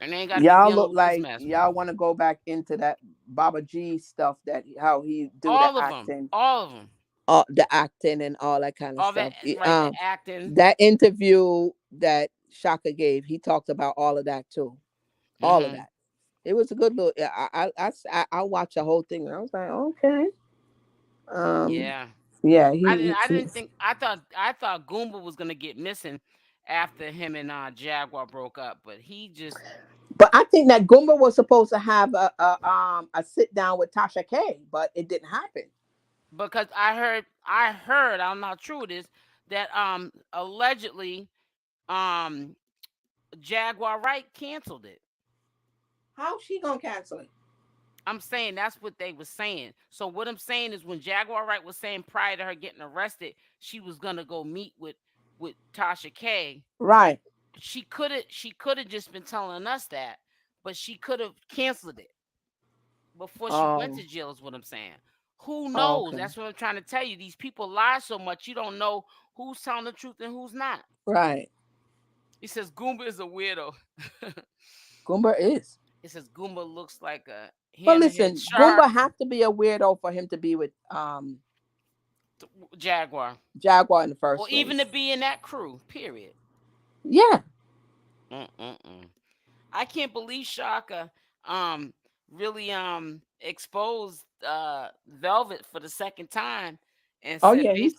And they ain't got to be Y'all dealing look with this like mess. y'all want to go back into that Baba G stuff, that how he do the All of them. acting, All of them. the acting and all that kind of All that, stuff. right, the acting. That interview that Shaka gave, he talked about all of that too. All of Mm-hmm. that. It was a good look. I watched the whole thing and I was like, okay. Yeah. Yeah, I didn't think I thought Goomba was gonna get missing after him and Jaguar broke up, but he just but I think that Goomba was supposed to have a sit down with Tasha K, but it didn't happen. because I don't know how true it is that allegedly um Jaguar Wright canceled it. How's she gonna cancel it? I'm saying that's what they were saying. So what I'm saying is when Jaguar Wright was saying prior to her getting arrested, she was gonna go meet with Tasha K. Right. She could have just been telling us that, but she could have canceled it before she went Oh, to jail. Is what I'm saying. Who knows? okay. That's what I'm trying to tell you. These people lie so much, you don't know who's telling the truth and who's not. Right. He says Goomba is a weirdo. Goomba is. It says Goomba looks like a But hammerhead listen, shark. Goomba have to be a weirdo for him to be with Jaguar, Jaguar in the or first even to place. be in that crew. Period. Yeah. Mm-mm-mm. I can't believe Shaka really exposed Velvet for the second time and Oh said yeah, he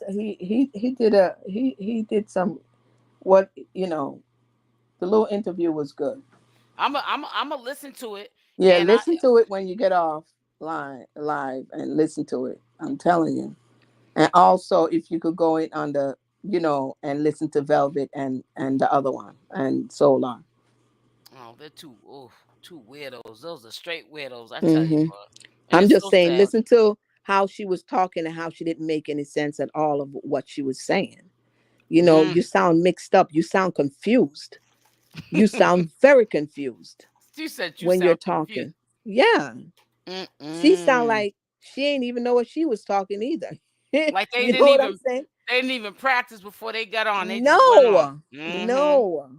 did some what the little interview was good. I'm a listen to it. Yeah, And I listen to it when you get off live and listen to it. I'm telling you. And also if you could go in on the and listen to Velvet and the other one and Solar. oh, they're two weirdos. Those are straight weirdos, I tell you, Hmm. bro. And I'm it's just so saying, sad. listen to how she was talking and how she didn't make any sense at all of what she was saying. Mm. You sound mixed up. You sound confused. You sound very confused She said you when you're sound confused. talking. Yeah. She sound Mm-mm. like she ain't even know what she was talking either. Like You know what I'm saying? they didn't even practice before they got on. They just went on. No. Hmm. No.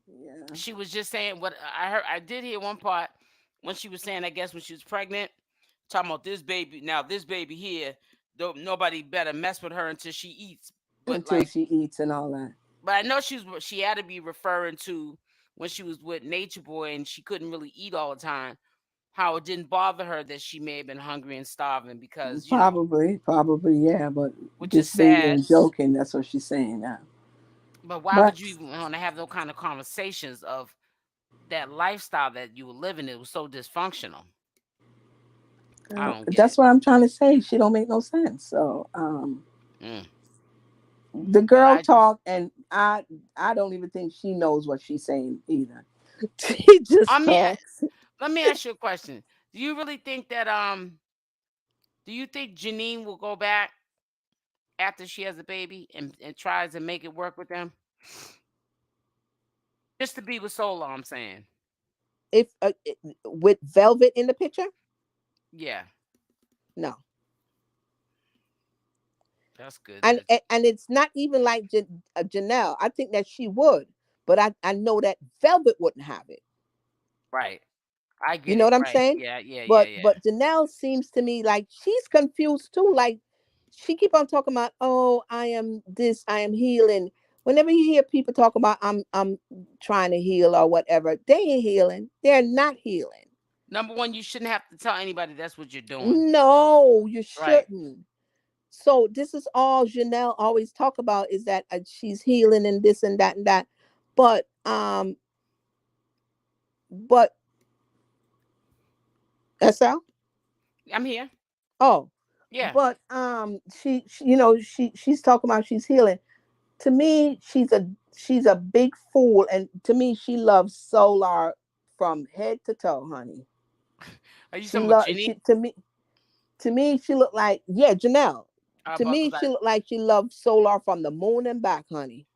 Yeah. She was just saying what I heard. I did hear one part when she was saying, I guess when she was pregnant, talking about this baby. Now this baby here, don't nobody better mess with her until she eats. But Until like, she eats and all that. but I know she had to be referring to when she was with Nature Boy and she couldn't really eat all the time. How it didn't bother her that she may have been hungry and starving because Probably, yeah. But which is this baby sad. ain't joking. That's what she's saying now. But why But would you even want to have those kind of conversations of that lifestyle that you were living? It was so dysfunctional. I don't get that's it. what I'm trying to say. She don't make no sense. So Mm. the But girl I just, talk, and I don't even think she knows what she's saying either. She I just mean, talks. let me ask you a question. Do you really think that do you think Janine will go back after she has a baby and tries to make it work with them? Just to be with Solar, I'm saying. If with Velvet in the picture, Yeah, no. that's good. And it's not even like Janelle. I think that she would, but I know that Velvet wouldn't have it. Right. I You get know it. what I'm Right. saying? Yeah, yeah, yeah, But yeah. but Janelle seems to me like she's confused too. Like she keep on talking about, oh, I am this, I am healing. Whenever you hear people talk about I'm trying to heal or whatever, they ain't healing. They're not healing. Number one, you shouldn't have to tell anybody that's what you're doing. No, you Right. shouldn't. So this is all Janelle always talk about is that she's healing and this and that and that. But but SL, I'm here. Oh, Yeah. but she's talking about she's healing. To me, she's a big fool, and to me, she loves Solar from head to toe, honey. Are you She talking about love Jenny? she to me she looked like, yeah, Janelle. To Because me, I she looked like she loved Solar from the moon and back, honey.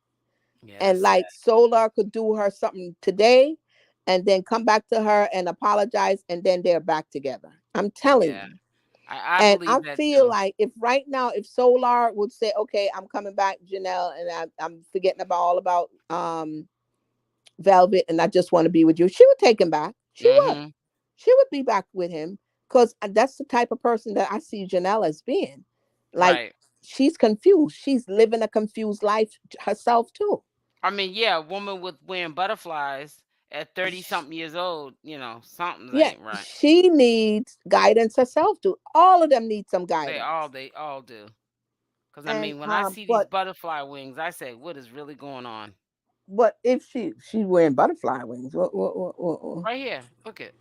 yeah, And that's sad. like Solar could do her something today, and then come back to her and apologize, and then they're back together. I'm telling Yeah, you. I And I believe that feel too. like if right now, if Solar would say, "Okay, I'm coming back, Janelle, and I'm forgetting about all about Velvet, and I just want to be with you," she would take him back. She would. Mm-hmm. She would be back with him because that's the type of person that I see Janelle as being. Like, Right. she's confused. She's living a confused life herself too. I mean, yeah, a woman with wearing butterflies at 30 Sh- something years old, something's Yeah, ain't right. she needs guidance herself too. All of them need some guidance. They all do. Cause I And mean, when I see these but butterfly wings, I say, what is really going on? if she's wearing butterfly wings, what? Right here, look it.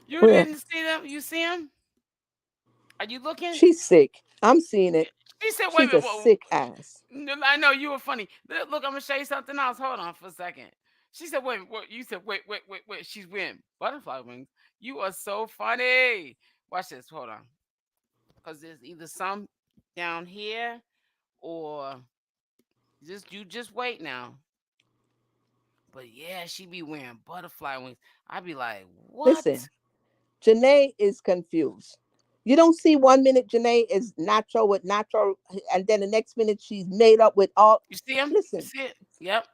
You Where? didn't see them? You see them? Are you looking? She's sick. I'm seeing Yeah. it. She said, wait a She's minute. a sick ass. I know you were funny. Look, I'm gonna show you something else. Hold on for a second. She said, wait, what? You said, wait. She's wearing butterfly wings. You are so funny. Watch this. Hold on. Because there's either some down here or you just wait now. But yeah, she be wearing butterfly wings. I'd be like, what? Listen, Janae is confused. You don't see 1 minute Janae is natural with natural, and then the next minute she's made up with all. You see him? You Listen, see it? Yep.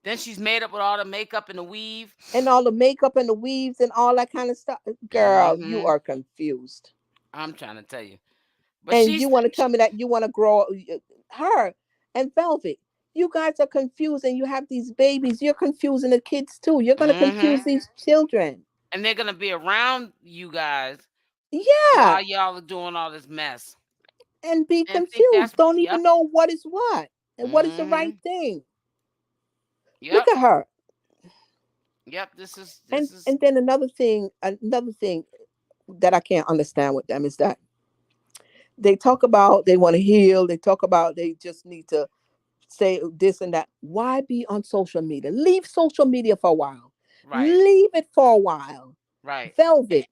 Then she's made up with all the makeup and the weave. and all the makeup and the weaves and all that kind of stuff. Girl, you Mm-hmm. are confused. I'm trying to tell you. But And you want to she tell me that you want to grow her and Velvet. You guys are confused and you have these babies. You're confusing the kids too. You're going to confuse mm-hmm. these children. And they're gonna be around you guys Yeah. while y'all are doing all this mess. And be And think confused. that's Don't yep. even know what is what and what is the right Mm-hmm. thing. Look Yep. at her. Yep. This is And this is and then another thing that I can't understand with them is that they talk about they want to heal. They talk about they just need to say this and that. Why be on social media? Leave social media for a while. right. Leave it for a while. Right. Velvet,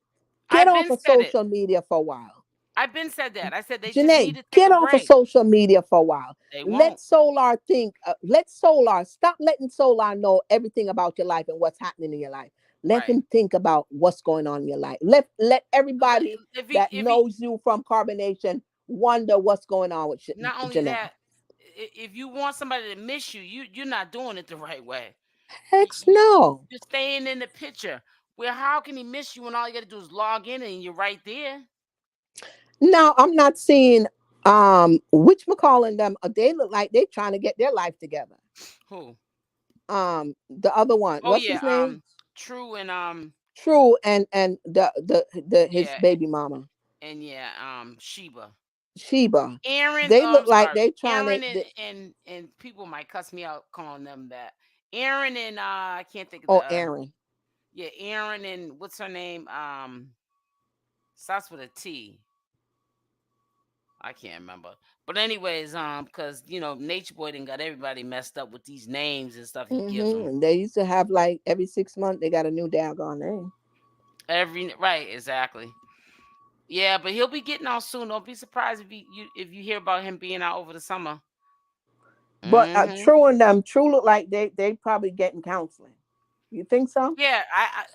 get I've off been of said it. social media for a while. I've been said that. I said they just need Janae, to take get a off of break. social media for a while. They Let won't. Solar think. Let Solar stop letting Solar know everything about your life and what's happening in your life. Let Right. him think about what's going on in your life. Let everybody that If he knows you from Carbonation wonder what's going on with not only Janae. that, if you want somebody to miss you, you're not doing it the right way. Heck no. You're staying in the picture. Well, how can he miss you when all you got to do is log in and you're right there? Now I'm not seeing which McCall and them. They look like they're trying to get their life together. Who? The other one, Oh what's yeah, his name? True and True, and the his yeah, baby mama yeah, Sheba. Sheba. Aaron, They oh, look I'm like they sorry. trying to. Aaron and people might cuss me out calling them that. Aaron and I can't think of Oh, the Aaron. yeah, Aaron and what's her name? Starts with a T. I can't remember. But anyways, because Nature Boy done got everybody messed up with these names and stuff he gives them. And they used to have like every 6 months they got a new daggone name. Right, exactly. Yeah, but he'll be getting out soon. Don't be surprised if you hear about him being out over the summer. But Hmm. True and them, True look like they probably getting counseling. You think so? Yeah,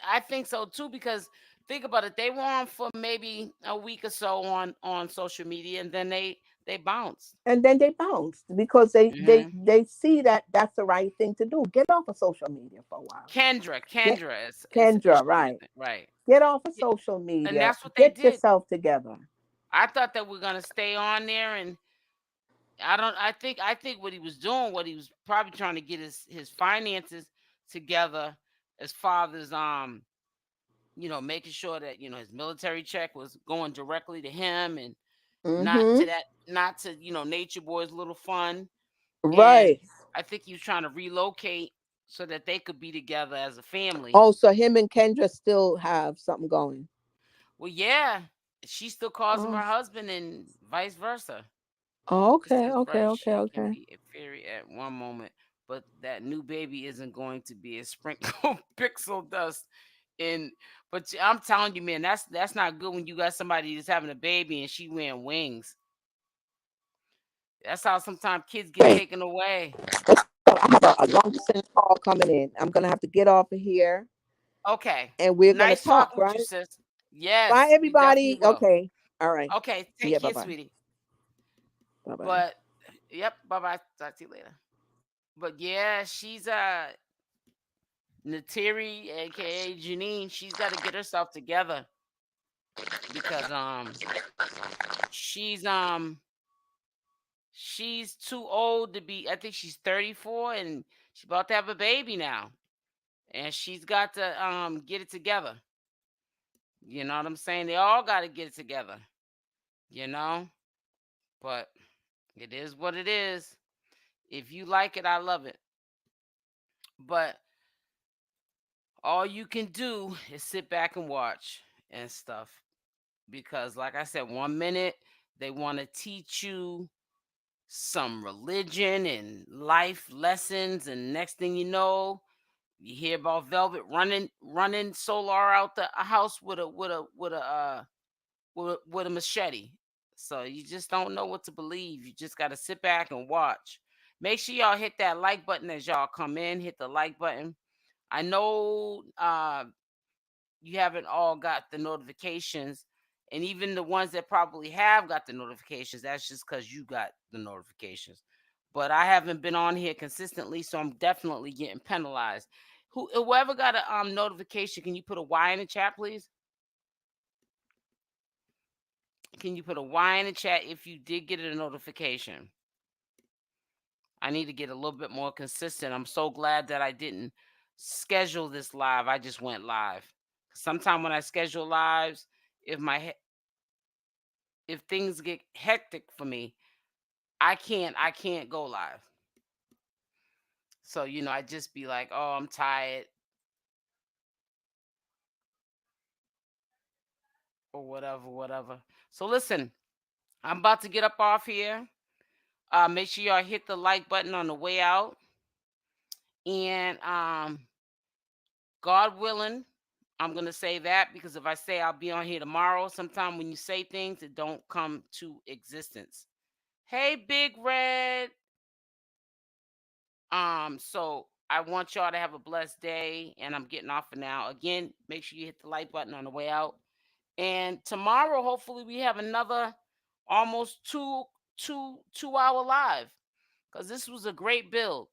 I think so too because think about it. They were on for maybe a week or so on social media, and then they bounced. And then they bounced because they they Hmm. they see that that's the right thing to do. Get off of social media for a while. Get Kendra is Kendra, Sheila's right? name, right? Get off of Yeah, social and media. that's what they Get did. yourself together. I thought that we're gonna stay on there, and I don't. I think what he was doing, what he was probably trying to get his finances together, as father's making sure that his military check was going directly to him and Mm-hmm. not to Nature Boy's little fund. And Right. I think he was trying to relocate so that they could be together as a family. Oh, so him and Kendra still have something going. Well, yeah, she still calls him Oh, her husband and vice versa. He okay, says, okay, right, okay, she can okay. be inferior at one moment, but that new baby isn't going to be a sprinkle of pixel dust. In, but I'm telling you, man, that's not good when you got somebody that's having a baby and she wearing wings. That's how sometimes kids get Wait, taken away. I have a long distance call coming in. I'm gonna have to get off of here, Okay. and we're gonna Nice talk. talking with you, Right? sis. Bye, Yes, we definitely everybody. will. Okay. All right. Okay, take Yeah. Bye care, bye. sweetie. Bye bye. But yep, bye bye. Talk to you later. But yeah, she's Natiri, aka Janine, she's got to get herself together because she's um she's too old to be. I think she's 34 and she's about to have a baby now, and she's got to get it together. You know what I'm saying? They all got to get it together. You know, but it is what it is. If you like it, I love it. But all you can do is sit back and watch and stuff because like I said, 1 minute they want to teach you some religion and life lessons, and next thing you know, you hear about Velvet running Solar out the house with a machete. So you just don't know what to believe. You just got to sit back and watch. Make sure y'all hit that like button as y'all come in. Hit the like button. I know you haven't all got the notifications, and even the ones that probably have got the notifications, that's just because you got the notifications. But I haven't been on here consistently, so I'm definitely getting penalized. Whoever got a notification, can you put a Y in the chat, please? Can you put a Y in the chat if you did get a notification? I need to get a little bit more consistent. I'm so glad that I didn't schedule this live. I just went live. Sometime when I schedule lives, if if things get hectic for me, I can't go live. So, I just be like, "Oh, I'm tired," or whatever, whatever. So listen, I'm about to get up off here. Make sure y'all hit the like button on the way out. And God willing, I'm gonna say that because if I say I'll be on here tomorrow, sometime when you say things, it don't come to existence. Hey, Big Red. So I want y'all to have a blessed day, and I'm getting off for now. Again, make sure you hit the like button on the way out. And tomorrow, hopefully, we have another almost 2 hour live because this was a great build.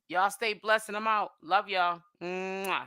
Y'all stay blessed and I'm out. Love y'all. Mwah.